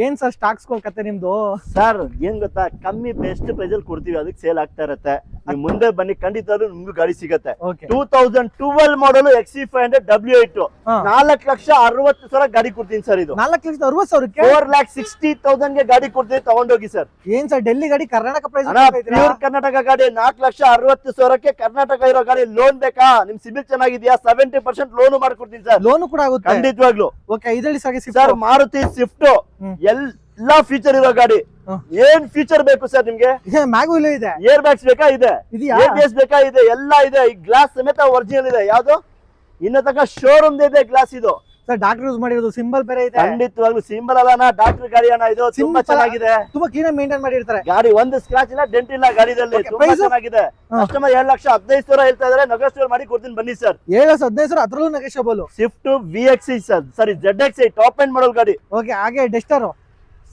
ಏನ್ ಸರ್ ಸ್ಟಾಕ್ಸ್ ಕತೆ ನಿಮ್ದು? ಸರ್ ಏನ್ ಗೊತ್ತಾ, ಕಮ್ಮಿ ಬೆಸ್ಟ್ ಪ್ರೈಸ್ ಅಲ್ಲಿ ಕೊಡ್ತೀವಿ. ಅದಕ್ಕೆ ಸೇಲ್ ಆಗ್ತಾ ಇರತ್ತೆ. ನೀವು ಮುಂದೆ ಬನ್ನಿ ಖಂಡಿತವಾಗ್ಲೂ ನಿಮ್ಗೂ ಗಾಡಿ ಸಿಗತ್ತೆ. ಓಕೆ 2012 ಮಾಡಲ್ XC500 W8 ಹಾ. 4,60,000 ಗಾಡಿ ಕೊಡ್ತೀನಿ ಸರ್. ಇದು 4,60,000ಕ್ಕೆ 4,60,000 ಗೆ ಗಾಡಿ ಕೊಡ್ತೀನಿ, ತಗೊಂಡೋಗಿ ಸರ್. ಏನ್ ಸರ್ ಡೆಲ್ಲಿ ಗಾಡಿ ಕರ್ನಾಟಕ ಪ್ರೈಸ್ ಪ್ಯೂರ್ ಕರ್ನಾಟಕ ಗಾಡಿ 4,60,000ಕ್ಕೆ ಕರ್ನಾಟಕ ಇರೋ ಗಾಡಿ. ಲೋನ್ ಬೇಕಾ? ನಿಮ್ ಸಿಬಿಲ್ ಚೆನ್ನಾಗಿದ್ಯಾ? 70% ಲೋನ್ ಮಾಡ್ಕೊಡ್ತೀನಿ ಸರ್. ಲೋನ್ ಕೂಡ ಆಗುತ್ತೆ ಖಂಡಿತವಾಗ್ಲು. ಓಕೆ ಇದರಲ್ಲಿ ಸರ್ ಮಾರುತಿ ಸ್ವಿಫ್ಟ್ ಎಲ್ಲಾ ಫೀಚರ್ ಇರೋ ಗಾಡಿ. ಏನ್ ಫೀಚರ್ ಬೇಕು ಸರ್ ನಿಮ್ಗೆ? ಮ್ಯಾಗು ಇಲ್ಲ ಇದೆ, ಏರ್ ಬ್ಯಾಗ್ಸ್ ಬೇಕಾ? ಇದೆ. ಇದೆಯಾ? ABS ಬೇಕಾ? ಇದೆ. ಎಲ್ಲ ಇದೆ. ಈ ಗ್ಲಾಸ್ ಸಮೇತ ಒರಿಜಿನಲ್ ಇದೆ. ಯಾವ್ದು ಇನ್ನ ತನಕ ಶೋರೂಮ್ ಇದೆ ಗ್ಲಾಸ್. ಇದು ಸರ್ ಡಾಕ್ಟರ್ ಯೂಸ್ ಮಾಡಿರೋದು, ಸಿಂಬಲ್ ಬೇರೆ ಇದೆ. ಖಂಡಿತವಾಗ್ಲು ಸಿಂಬಲ್ ಅಲ್ಲ, ಡಾಕ್ಟರ್ ಗಾಡಿ ಅಣ್ಣ. ಇದು ತುಂಬಾ ಚೆನ್ನಾಗಿದೆ. ತುಂಬಾ ಕ್ಲೀನ್ ಆಗಿ ಮೇಂಟೈನ್ ಮಾಡಿರ್ತಾರೆ ಗಾಡಿ. ಒಂದು ಸ್ಕ್ರಾಚ್ ಇಲ್ಲ, ಡೆಂಟ್ ಇಲ್ಲ ಗಾಡಿದಲ್ಲಿ. ತುಂಬಾ price? ಚೆನ್ನಾಗಿದೆ. ಕಸ್ಟಮರ್ 7,15,000 ಹೇಳ್ತಾ ಇದಾರೆ. ನೆಗೋಷಿಯೇಟ್ ಮಾಡಿ ಕೊಡ್ತೀನಿ ಬನ್ನಿ ಸರ್. 7,15,000 ಅದ್ರಲ್ಲೂ ನೆಗೋಷಿಯಬಲ್. ಸ್ವಿಫ್ಟ್ VXI ಸರ್, ಸಾರಿ ZXI ಟಾಪ್ ಎಂಡ್ ಮಾಡಲ್ ಗಾಡಿ. ಓಕೆ ಹಾಗೆ ಡೆಸ್ಟರ್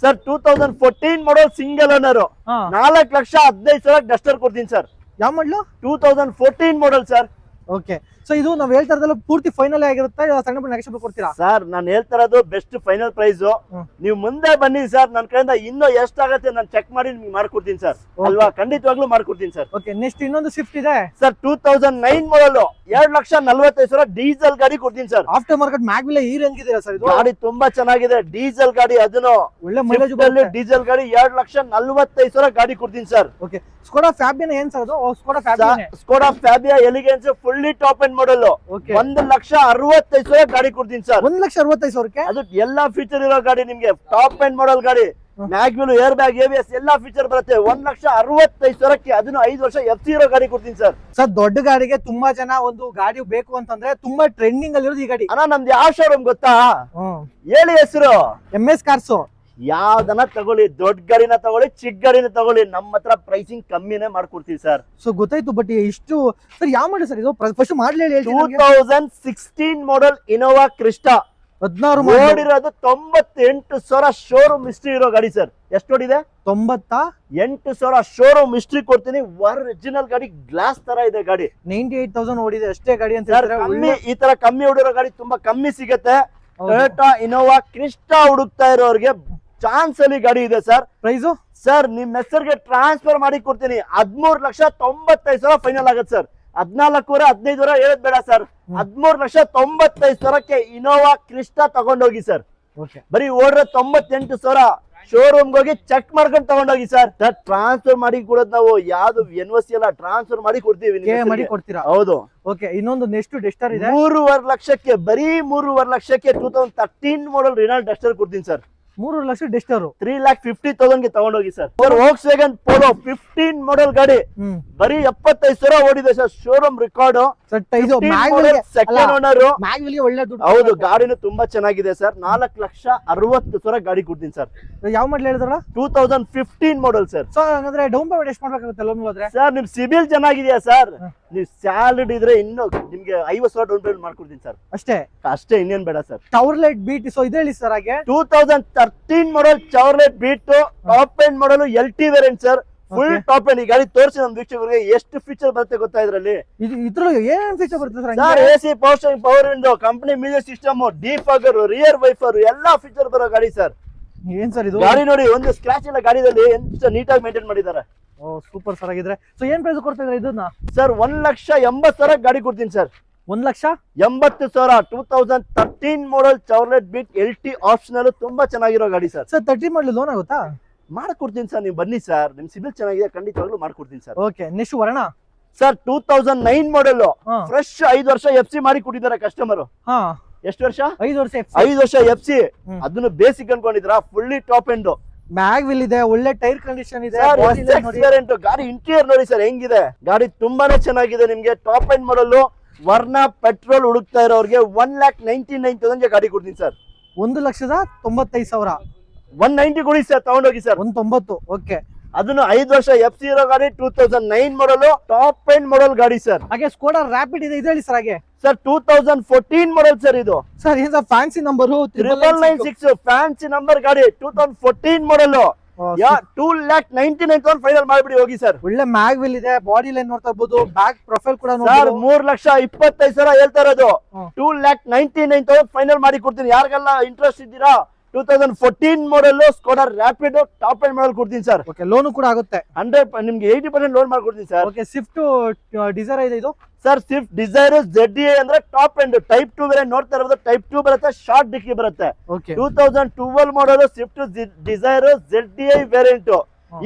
ಸರ್ 2014 ಮಾಡಲ್ ಸಿಂಗಲ್ ಓನರ್. 4,15,000 ಡಸ್ಟರ್ ಕೊಡ್ತೀನಿ ಸರ್. ಯಾವ ಮಾಡ್ಲು? 2014 ಮಾಡಲ್ ಸರ್. ಓಕೆ ಸೊ ಇದು ನಾವ್ ಹೇಳ್ತಾ ಇರೋದಲ್ಲ ಪೂರ್ತಿ ಫೈನಲ್ ಆಗಿರುತ್ತೆ, ಸಣ್ಣ ಪುಟ್ಟ ನೆಗೋಷಿಯಬಲ್ ಕೊಡ್ತೀರಾ? ಸರ್ ನಾನು ಹೇಳ್ತಾ ಇರೋದು ಬೆಸ್ಟ್ ಫೈನಲ್ ಪ್ರೈಸ್. ನೀವು ಮುಂದೆ ಬನ್ನಿ ಸರ್, ನನ್ನ ಕಡೆಯಿಂದ ಇನ್ನೂ ಎಷ್ಟಾಗತ್ತೆ ನಾನು ಚೆಕ್ ಮಾಡಿ ನಿಮ್ಗೆ ಮಾಡ್ಕೊಡ್ತೀನಿ ಸರ್. ಅಲ್ವಾ? ಖಂಡಿತವಾಗ್ಲೂ ಮಾಡ್ಕೊಡ್ತೀನಿ ಸರ್. ಓಕೆ ನೆಕ್ಸ್ಟ್ ಇನ್ನೊಂದು ಸ್ವಿಫ್ಟ್ ಇದೆ ಸರ್ 2009 ಮಾಡಲ್ 2,45,000 ಡೀಸೆಲ್ ಗಾಡಿ ಕೊಡ್ತೀನಿ ಸರ್. ಆಫ್ಟರ್ ಮಾರ್ಕೆಟ್ ಮ್ಯಾಗ್ವಿಲೆ ಈ ರೇಂಜ್ ಇದೆಯಾ ಸರ್? ಇದು ಗಾಡಿ ತುಂಬಾ ಚೆನ್ನಾಗಿದೆ, ಡೀಸೆಲ್ ಗಾಡಿ. ಅದನ್ನು ಒಳ್ಳೆ ಮೈಲೇಜ್ ಡೀಸೆಲ್ ಗಾಡಿ 2,45,000 ಗಾಡಿ ಕೊಡ್ತೀನಿ ಸರ್. ಓಕೆ ಸ್ಕೋಡಾ ಫ್ಯಾಬಿಯಾ ಏನ್ ಸರ್ ಅದು? Skoda Fabia, Skoda Fabia elegance fully top end ಮಾಡಲ್. ಓಕೆ 1,65,000 ಗಾಡಿ ಕೊಡ್ತೀನಿ ಸರ್. 1,65,000ಕ್ಕೆ ಅದು ಎಲ್ಲಾ ಫೀಚರ್ ಇರೋ ಗಾಡಿ ನಿಮ್ಗೆ. ಟಾಪ್ ಎಂಡ್ ಮಾಡಲ್ ಗಾಡಿ. ಮ್ಯಾಗ್ವಿಲ್, ಏರ್ ಬ್ಯಾಗ್, ABS ಎಲ್ಲಾ ಫೀಚರ್ ಬರುತ್ತೆ. 1,65,000ಕ್ಕೆ ಅದನ್ನು 5 ವರ್ಷ FC ಇರೋ ಗಾಡಿ ಕೊಡ್ತೀನಿ ಸರ್. ಸರ್ ದೊಡ್ಡ ಗಾಡಿಗೆ ತುಂಬಾ ಜನ ಒಂದು ಗಾಡಿ ಬೇಕು ಅಂತಂದ್ರೆ ತುಂಬಾ ಟ್ರೆಂಡಿಂಗ್ ಅಲ್ಲಿರೋದು ಈ ಗಾಡಿ. ಅಣ್ಣ ನಮ್ದು ಯಾವ ಶೋರೂಮ್ ಗೊತ್ತಾ? ಹೇಳಿ ಹೆಸರು. MS cars. ಯಾವ್ದನ್ನ ತಗೊಳ್ಳಿ, ದೊಡ್ಡ ಗಾಡಿನ ತಗೊಳ್ಳಿ, ಚಿಕ್ಕ ಗಾಡಿನ ತಗೊಳ್ಳಿ, ನಮ್ಮ ಹತ್ರ ಪ್ರೈಸಿಂಗ್ ಕಮ್ಮಿನೇ ಮಾಡ್ಕೊಡ್ತೀವಿ ಸರ್. ಸೊ ಗೊತ್ತಾಯ್ತು, ಬಟ್ ಇಷ್ಟು ಸರ್ ಯಾವ ಮಾಡಿ ಸರ್ ಇದು? ಫಸ್ಟ್ ಮಾಡ್ಲಿ ಹೇಳಿ. 2016 model Innova Crysta 16 ಓಡಿರೋದು 98,000 showroom history ಇರೋ ಗಾಡಿ ಸರ್. ಎಷ್ಟು ಓಡಿದೆ? 98,000 ಶೋರೂಮ್ ಹಿಸ್ಟ್ರಿ ಕೊಡ್ತೀನಿ. ಒರಿಜಿನಲ್ ಗಾಡಿ, ಗ್ಲಾಸ್ ತರ ಇದೆ ಗಾಡಿ. 98,000 ಓಡಿದೆ ಅಷ್ಟೇ ಗಾಡಿ ಅಂತ ಸರ್ ಕಮ್ಮಿ, ಈ ತರ ಕಮ್ಮಿ ಓಡಿರೋ ಗಾಡಿ ತುಂಬಾ ಕಮ್ಮಿ ಸಿಗತ್ತೆ. ಟೊಯೋಟಾ ಇನೋವಾ ಕ್ರಿಸ್ಟಾ ಹುಡುಕ್ತಾ ಇರೋರಿಗೆ ಚಾನ್ಸ್ ಅಲ್ಲಿ ಗಾಡಿ ಇದೆ ಸರ್. ಪ್ರೈಸು ಸರ್ ನಿಮ್ ಹೆಸರಿಗೆ ಟ್ರಾನ್ಸ್ಫರ್ ಮಾಡಿ ಕೊಡ್ತೀನಿ. 13,95,000 ಫೈನಲ್ ಆಗತ್ತೆ ಸರ್. 14,15,000 ಹೇಳದ್ ಬೇಡ ಸರ್. 13,95,000ಕ್ಕೆ ಇನೋವಾ ಕ್ರಿಸ್ಟಾ ತಗೊಂಡೋಗಿ ಸರ್. ಬರೀ ಓಡ್ರೆ 98,000. ಶೋರೂಮ್ ಹೋಗಿ ಚೆಕ್ ಮಾಡ್ಕೊಂಡು ತಗೊಂಡೋಗಿ ಸರ್. ಟ್ರಾನ್ಸ್ಫರ್ ಮಾಡಿ ಕೊಡೋದು ನಾವು. ಯಾವ್ದು NOC ಎಲ್ಲ ಟ್ರಾನ್ಸ್ಫರ್ ಮಾಡಿ ಕೊಡ್ತೀವಿ. ಹೌದು. ಓಕೆ ಇನ್ನೊಂದು ನೆಕ್ಸ್ಟ್ ಡಸ್ಟರ್ ಇದೆ 3.5 ಲಕ್ಷಕ್ಕೆ. ಬರೀ 3.5 ಲಕ್ಷಕ್ಕೆ 2013 ಮಾಡಲ್ ರಿನಾಲ್ಟ್ ಡಸ್ಟರ್ ಕೊಡ್ತೀನಿ ಸರ್. 3 ಲಕ್ಷ ಡಸ್ಟರ್ 3,50,000 ಗೆ ತಗೊಂಡೋಗಿ ಸರ್. ವೋಕ್ಸ್ವ್ಯಾಗನ್ ಪೋಲೋ 15 ಮಾಡಲ್ ಗಾಡಿ ಬರೀ 75,000 ಓಡಿದೆ sir. Showroom record. Second owner. ಹೌದು ಗಾಡಿನೂ ತುಂಬಾ ಚೆನ್ನಾಗಿದೆ ಸರ್. 4,60,000 ಗಾಡಿ ಕೊಡ್ತೀನಿ ಸರ್. ಯಾವ ಮಾಡಲ್ ಹೇಳಿದ್ರ? 2015 ಮಾಡಲ್ ಸರ್. ಹಾಗಾದ್ರೆ ಡೌನ್ ಪೇಮೆಂಟ್ ಎಷ್ಟು ಮಾಡ್ಬೇಕಾಗುತ್ತೆ ಲೋನ್ ಹೋದ್ರೆ? ಸರ್ ನಿಮ್ ಸಿಬಿಲ್ ಚೆನ್ನಾಗಿದೆಯಾ ಸರ್? ನೀವು ಸ್ಯಾಲರಿ ಇದ್ರೆ ಇನ್ನು ನಿಮ್ಗೆ 50,000 ಡೌನ್ ಪೇಮೆಂಟ್ ಮಾಡ್ಕೊಡ್ತೀನಿ ಸರ್. ಅಷ್ಟೇ ಇನ್ನೇನ್ ಬೇಡ ಸರ್. ಚೌರ್ಲೆಟ್ ಬೀಟ್ ಸೊ ಇದೆ ಹೇಳಿ ಸರ್. ಹಾಗೆ 2013 model Chevrolet Beat top end model LT variant sir. Full top end. ಈ ಗಾಡಿ ತೋರಿಸಿ ನಮ್ ವೀಕ್ಷಕರಿಗೆ ಎಷ್ಟು ಫೀಚರ್ ಬರುತ್ತೆ ಗೊತ್ತಾ ಇದ್ರಲ್ಲಿ? ಇದ್ರಲ್ಲಿ ಏನೇನ್ ಫೀಚರ್ ಬರುತ್ತೆ sir? AC power steering, power window, company music system, defogger, rear wiper ಎಲ್ಲಾ ಫೀಚರ್ ಬರೋ ಗಾಡಿ ಸರ್. ಏನ್ ಸರ್ ಇದು? ಗಾಡಿ ನೋಡಿ, ಒಂದು ಸ್ಕ್ರಾಚ್ ಇಲ್ಲ ಗಾಡಿದಲ್ಲಿ. ಎಷ್ಟು ನೀಟಾಗಿ ಮೇಂಟೈನ್ ಮಾಡಿದ್ದಾರೆ. ಸೂಪರ್ ಸರ್ ಆಗಿದ್ರೆ. ಸೊ ಏನ್ ಪ್ರೈಸ್ ಕೊಡ್ತಾ ಇದ್ರೆ ಇದನ್ನ? ಸರ್ 1,80,000 ಗಾಡಿ ಕೊಡ್ತೀನಿ sir. 1,80,000. 2013 model Chevrolet beet LT optional ತುಂಬಾ ಚೆನ್ನಾಗಿರೋ ಗಾಡಿ ಸರ್. 13 ಮಾಡಲ್ ಲೋನ್ ಆಗುತ್ತಾ? ಮಾಡ್ಕೊಡ್ತೀನಿ ಸರ್. ನೀವು ಬನ್ನಿ ಸರ್. ನಿಮ್ ಸಿಬಿಲ್ ಚೆನ್ನಾಗಿದೆ, ಖಂಡಿತವಾಗ್ಲೂ ಮಾಡ್ಕೊಡ್ತೀನಿ ಸರ್. ಓಕೆ ನೆಕ್ಸ್ಟ್ ವರ್ಣ ಸರ್ 2009 ಮಾಡಲ್ ಫ್ರೆಶ್ 5 ವರ್ಷ FC ಮಾಡಿ ಕೊಟ್ಟಿದ್ದಾರೆ ಕಸ್ಟಮರ್. ಎಷ್ಟು ವರ್ಷ? 5 ವರ್ಷ FC. ಅದನ್ನು ಬೇಸಿಕ್ ಅನ್ಕೊಂಡಿದ್ರ? Fully top end. ಮ್ಯಾಗ್ವಿಲ್ ಇದೆ, ಒಳ್ಳೆ ಟೈರ್ ಕಂಡೀಷನ್ ಇದೆ. ಗಾಡಿ ಇಂಟೀರಿಯರ್ ನೋಡಿ ಸರ್ ಹೆಂಗಿದೆ. ಗಾಡಿ ತುಂಬಾನೇ ಚೆನ್ನಾಗಿದೆ. ನಿಮ್ಗೆ ಟಾಪ್ ಎಂಡ್ ಮಾಡಲ್ ವರ್ಣ ಪೆಟ್ರೋಲ್ ಹುಡುಕ್ತಾ ಇರೋರಿಗೆ 1,99,000 ಗಾಡಿ ಕೊಡ್ತೀನಿ ಸರ್. 1,95,000. 190 ಕೊಡಿ ಸರ್, ತಗೊಂಡೋಗಿ ಸರ್. 190. ಓಕೆ ಅದನ್ನು 5 ವರ್ಷ FC ಇರೋ ಗಾಡಿ. 2009 ಮಾಡಲ್ ಟಾಪ್ ಎಂಡ್ ಮಾಡಲ್ ಗಾಡಿ ಸರ್. ಹಾಗೆ ಸ್ಕೋಡಾ ರ್ಯಾಪಿಡ್ ಇದೆ, ಹೇಳಿ ಸರ್. ಹಾಗೆ ಸರ್ 2014 ಮಾಡಲ್ ಸರ್. ಇದು ಸರ್ ಏನ್ sir fancy number? 996 fancy number ಗಾಡಿ. 2014 ಮಾಡಲ್. 2,99,000 ಫೈನಲ್ ಮಾಡ್ಬಿಡಿ ಹೋಗಿ ಸರ್. ಒಳ್ಳೆ ಮ್ಯಾಗ್ವಿಲ್ ಇದೆ, ಬಾಡಿ ಲೈನ್ ನೋಡ್ತಾ ಇರ್ಬೋದು, ಬ್ಯಾಕ್ ಪ್ರೊಫೈಲ್ ಕೂಡ ಸರ್. 3,25,000 ಹೇಳ್ತಾ ಇರೋದು. 2,99,000 ಫೈನಲ್ ಮಾಡಿ ಕೊಡ್ತೀನಿ. ಯಾರಿಗೆಲ್ಲ ಇಂಟ್ರೆಸ್ಟ್ ಇದ್ದೀರಾ 2014 model Skoda Rapid top end model ಕೊಡ್ತೀನಿ ಸರ್. ಓಕೆ ಲೋನು ಕೂಡ ಆಗುತ್ತೆ 100 ನಿಮ್ಗೆ 80% ಲೋನ್ ಮಾಡ್ಕೊಡ್ತೀನಿ ಸರ್. ಓಕೆ ಸ್ವಿಫ್ಟ್ ಡಿಸೈರ್ ಇದೆ ಇದು ಸರ್. ಸ್ವಿಫ್ಟ್ ಡಿಸೈರ್ ZDA ಅಂದ್ರೆ ಟಾಪ್ ಎಂಡ್ ಟೈಪ್ 2 ಬೇರೆ ನೋಡ್ತಾ ಇರೋದು. ಟೈಪ್ 2 ಬರುತ್ತೆ, ಶಾರ್ಟ್ ಡಿಕ್ಕಿ ಬರುತ್ತೆ. ಓಕೆ 2012 ಮಾಡಲ್ ಸ್ವಿಫ್ಟ್ ಡಿಸೈರ್ ZDA ವೇರಿಯಂಟ್.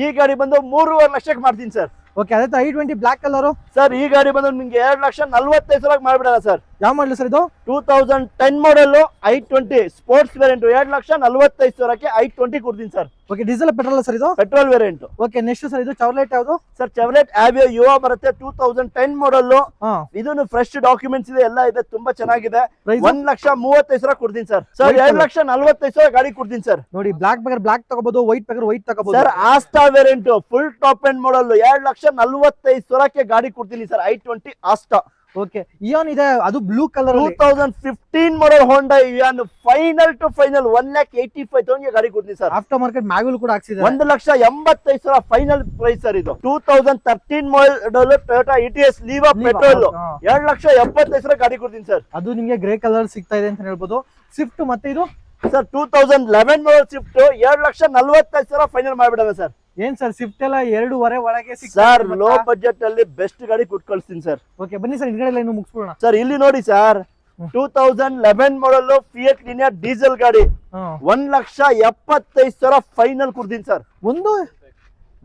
ಈ ಗಾಡಿ ಬಂದು 3.5 ಲಕ್ಷಕ್ಕೆ ಮಾಡ್ತೀನಿ ಸರ್. ಓಕೆ ಅದೇ i20 ಬ್ಲಾಕ್ ಕಲರ್ ಸರ್. ಈ ಗಾಡಿ ಬಂದು ನಿಮ್ಗೆ 2,45,000 ಮಾಡ್ಬಿಡಲ್ಲ ಸರ್. ಯಾವ ಮಾಡಲು ಸರ್ ಇದು? 2010 ಮಾಡಲ್ i20 ಸ್ಪೋರ್ಟ್ಸ್ ವೇರಿಯಂಟ್ 2,45,000ಕ್ಕೆ i20 ಕೊಡ್ತೀನಿ sir. Okay diesel petrol sir ಇದು? Petrol variant. Okay next sir ಇದು ಚೌರ್ಲೆಟ್ ಯಾವುದು ಸರ್? ಚೆವ್ಲೆಟ್ ಆವಿಯೋ ಯುವಾ ಬರುತ್ತೆ 2010 ಮಾಡಲ್. ಹಾ ಇದನ್ನು ಫ್ರೆಶ್ ಡಾಕ್ಯುಮೆಂಟ್ಸ್ ಇದೆ, ಎಲ್ಲ ಇದೆ, ತುಂಬಾ ಚೆನ್ನಾಗಿದೆ. Price? 1,35,000 ಕೊಡ್ತೀನಿ ಸರ್. Sir White color. 2,45,000 ಗಾಡಿ ಕೊಡ್ತೀನಿ ಸರ್. ನೋಡಿ ಬ್ಲಾಕ್ ಬೇಕಾದ್ರೆ ಬ್ಲಾಕ್ ತಗೋಬಹುದು, ವೈಟ್ ಬೇಕಾದ್ರೆ ವೈಟ್ ತಗೋಬಹುದು sir. Asta variant full top end model 2,45,000ಕ್ಕೆ ಗಾಡಿ ಕೊಡ್ತೀನಿ sir. i20 Asta. Okay Eon ಇದೆ, ಅದು blue colour 2015 model Honda Eon final to final 1,85,000 ಗಾಡಿ ಕೊಡ್ತೀನಿ ಸರ್. ಆಫ್ಟರ್ ಮಾರ್ಕೆಟ್ ಮ್ಯಾಗ್ವಿಲ್ ಕೂಡ ಹಾಕ್ಸಿದ್ದಾರೆ. 1,85,000 ಫೈನಲ್ ಪ್ರೈಸ್ ಸರ್ ಇದು. 2013 ಮಾಡಲ್ ಟೊಯೋಟಾ ETS ಲೀವಾ ಪೆಟ್ರೋಲ್ 2,75,000 ಗಾಡಿ ಕೊಡ್ತೀನಿ ಸರ್. ಅದು ನಿಮಗೆ ಗ್ರೇ ಕಲರ್ ಸಿಗ್ತಾ ಇದೆ ಅಂತ ಹೇಳ್ಬೋದು. ಸ್ವಿಫ್ಟ್ ಮತ್ತೆ ಇದು ಸರ್ 2011 ಮಾಡಲ್ ಸ್ವಿಫ್ಟ್ 2,45,000 ಫೈನಲ್ ಮಾಡ್ಬಿಡೋಣ ಸರ್. ಏನ್ ಸರ್ ಸ್ವಿಫ್ಟ್ ಎಲ್ಲ 2.5 ಒಳಗೆ ಸರ್ ಲೋ ಬಜೆಟ್ ಅಲ್ಲಿ ಬೆಸ್ಟ್ ಗಾಡಿ ಕೊಟ್ಟು ಕಳಿಸ್ತೀನಿ ಸರ್. ಓಕೆ ಬನ್ನಿ ಸರ್ ಹಿಂದ್ಗಡೆ ಇನ್ನು ಮುಗಿಸ್ಕೊಳ್ಳೋಣ ಸರ್. ಇಲ್ಲಿ ನೋಡಿ ಸರ್ 2011 ಮಾಡಲ್ ಫಿಯಟ್ ಲಿನಿಯಾ ಡೀಸೆಲ್ ಗಾಡಿ 1,75,000 ಫೈನಲ್ ಕೊಡ್ತೀನಿ ಸರ್. ಒಂದು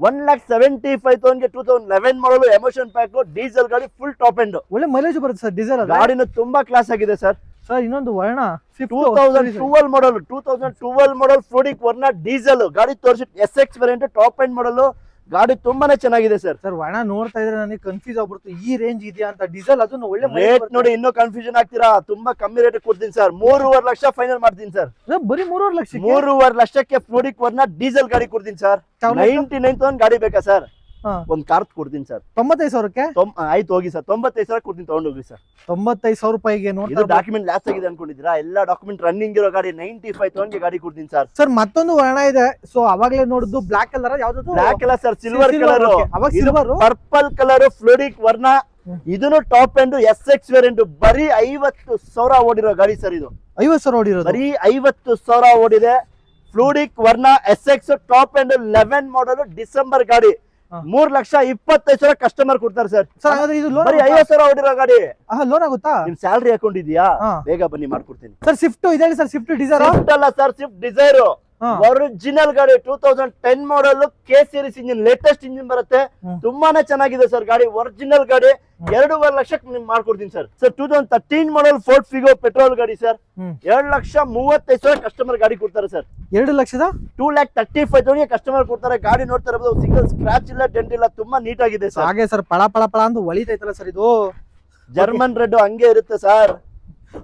1,75,000ಗೆ 2011 ಮಾಡಲ್ ಎಮೋಷನ್ ಪ್ಯಾಕ್ ಡೀಸೆಲ್ ಗಾಡಿ ಫುಲ್ ಟಾಪ್ ಎಂಡ್. ಒಳ್ಳೆ ಮೈಲೇಜ್ ಬರುತ್ತೆ ಸರ್ ಡೀಸೆಲ್ ಗಾಡಿನ ತುಂಬಾ ಕ್ಲಾಸ್ ಆಗಿದೆ ಸರ್. ಸರ್ ಇನ್ನೊಂದು ವರ್ಣ 2012 ಮಾಡಲ್ ಫ್ಲೋಡಿಕ್ ವರ್ಣ ಡೀಸೆಲ್ ಗಾಡಿ ತೋರಿಸಿ SX ವೇರಿಯಂಟ್ ಟಾಪ್ ಎಂಡ್ ಮಾಡಲ್. ಗಾಡಿ ತುಂಬಾನೇ ಚೆನ್ನಾಗಿದೆ ಸರ್. ಸರ್ ವರ್ಣ ನೋಡ್ತಾ ಇದ್ರೆ ನನಗೆ ಕನ್ಫ್ಯೂಸ್ ಆಗ್ಬಿಡ್ತು, ಈ ರೇಂಜ್ ಇದೆಯಾ ಅಂತ. ಡೀಸೆಲ್ ಅದನ್ನು ಒಳ್ಳೆ ರೇಟ್ ನೋಡಿ ಇನ್ನೂ ಕನ್ಫ್ಯೂಷನ್ ಆಗ್ತೀರಾ. ತುಂಬಾ ಕಮ್ಮಿ ರೇಟ್ ಕೊಡ್ತೀನಿ ಸರ್. 3.5 ಲಕ್ಷ ಫೈನಲ್ ಮಾಡ್ತೀನಿ ಸರ್. ಬರೀ 3.5 ಲಕ್ಷ 3.5 ಲಕ್ಷಕ್ಕೆ ಫ್ಲೋಡಿಕ್ ವರ್ಣ ಡೀಸೆಲ್ ಗಾಡಿ ಕೊಡ್ತೀನಿ ಸರ್. 99,000 ಗಾಡಿ ಬೇಕಾ ಸರ್? ಒಂದ್ ಕಾರ್ ಕೊಡ್ತೀನಿ ಸರ್. 95,000ಕ್ಕೆ ಆಯ್ತು ಹೋಗಿ ಸರ್. 95,000 ಕೊಡ್ತೀನಿ, ತಗೊಂಡೋಗಿ ಸರ್. 95,000 ರೂಪಾಯಿಗೆ ಇದು ನೋಡಿ ಡಾಕ್ಯುಮೆಂಟ್ ಲ್ಯಾಸ್ ಆಗಿದೆ ಅನ್ಕೊಂಡಿದ್ದೀರಾ? ಎಲ್ಲ ಡಾಕ್ಯುಮೆಂಟ್ ರನ್ನಿಂಗ್ ಇರೋ ಗಾಡಿ 95,000ಗೆ ಗಾಡಿ ಕೊಡ್ತೀನಿ ಸರ್. ಸರ್ ಮತ್ತೊಂದು ವರ್ಣ ಇದೆ. ಸೊ ಅವಾಗ್ಲೇ ನೋಡಿದ್ದು ಬ್ಲಾಕ್ ಕಲರ್ ಯಾವ್ದು? ಬ್ಲಾಕ್ ಅಲ್ಲ ಸರ್, ಸಿಲ್ವರ್ ಕಲರ್. ಅವಾಗ ಸಿಲ್ವರ್ ಪರ್ಪಲ್ ಕಲರ್ ಫ್ಲೋಡಿಕ್ ವರ್ಣ. ಇದನ್ನು ಟಾಪ್ ಎಂಡ್ SX ವೇರಿಯಂಟ್ ಬರೀ 50,000 ಓಡಿರೋ ಗಾಡಿ ಸರ್. ಇದು 50,000 ಓಡಿರೋದು. ಬರೀ 50,000 ಓಡಿದೆ. ಫ್ಲೂಡಿಕ್ ವರ್ಣ SX ಟಾಪ್ ಎಂಡ್ 11 ಮಾಡಲ್ ಡಿಸೆಂಬರ್ ಗಾಡಿ 3,25,000 ಕಸ್ಟಮರ್ ಕೊಡ್ತಾರೆ ಸರ್. ಸರ್ ಹಾಗಾದ್ರೆ ಇದು ಲೋನ್ ಬರೀ 50,000 ಓಡಿರೋ ಗಾಡಿ. ಲೋನ್ ಆಗುತ್ತಾ? ನಿಮ್ ಸ್ಯಾಲರಿ ಅಕೌಂಟ್ ಇದೆಯಾ? ಹಾ. ಬೇಗ ಬನ್ನಿ ಮಾಡ್ಕೊಡ್ತೀನಿ ಸರ್ ಸ್ವಿಫ್ಟ್ ಇದೆ ಸರ್. ಸ್ವಿಫ್ಟ್ ಡಿಸೈರ್ ಸ್ವಿಫ್ಟ್ ಅಲ್ಲ ಸರ್, ಸ್ವಿಫ್ಟ್ ಡಿಸೈರ್ ಒರಿಜಿನಲ್ ಗಾಡಿ 2010 ಮಾಡಲ್ K series engine, latest engine ಬರುತ್ತೆ. ತುಂಬಾನೇ ಚೆನ್ನಾಗಿದೆ ಸರ್ ಗಾಡಿ. ಒರಿಜಿನಲ್ ಗಾಡಿ 2.5 ಲಕ್ಷಕ್ಕೆ ನಿಮ್ಗೆ ಮಾಡ್ಕೊಡ್ತೀನಿ ಸರ್. ಸರ್ 2013 ಮಾಡಲ್ ಫೋರ್ಡ್ ಫಿಗೋ ಪೆಟ್ರೋಲ್ ಗಾಡಿ ಸರ್ 2,35,000 ಕಸ್ಟಮರ್ ಗಾಡಿ ಕೊಡ್ತಾರೆ ಸರ್. 2,35,000 ಕಸ್ಟಮರ್ ಕೊಡ್ತಾರೆ. ಗಾಡಿ ನೋಡ್ತಾ ಇರಬಹುದು, ಸಿಂಗಲ್ ಸ್ಕ್ರಾಚ್ ಇಲ್ಲ, ಡೆಂಟ್ ಇಲ್ಲ, ತುಂಬಾ ನೀಟ್ ಆಗಿದೆ ಸರ್. ಹಾಗೆ ಸರ್ ಪಳ ಪಳ ಪಳ ಅಂತ ಹೊಳಿತೈತಲ್ಲ ಸರ್ ಇದು. ಜರ್ಮನ್ ರೆಡ್ ಹಂಗೆ ಇರುತ್ತೆ ಸರ್.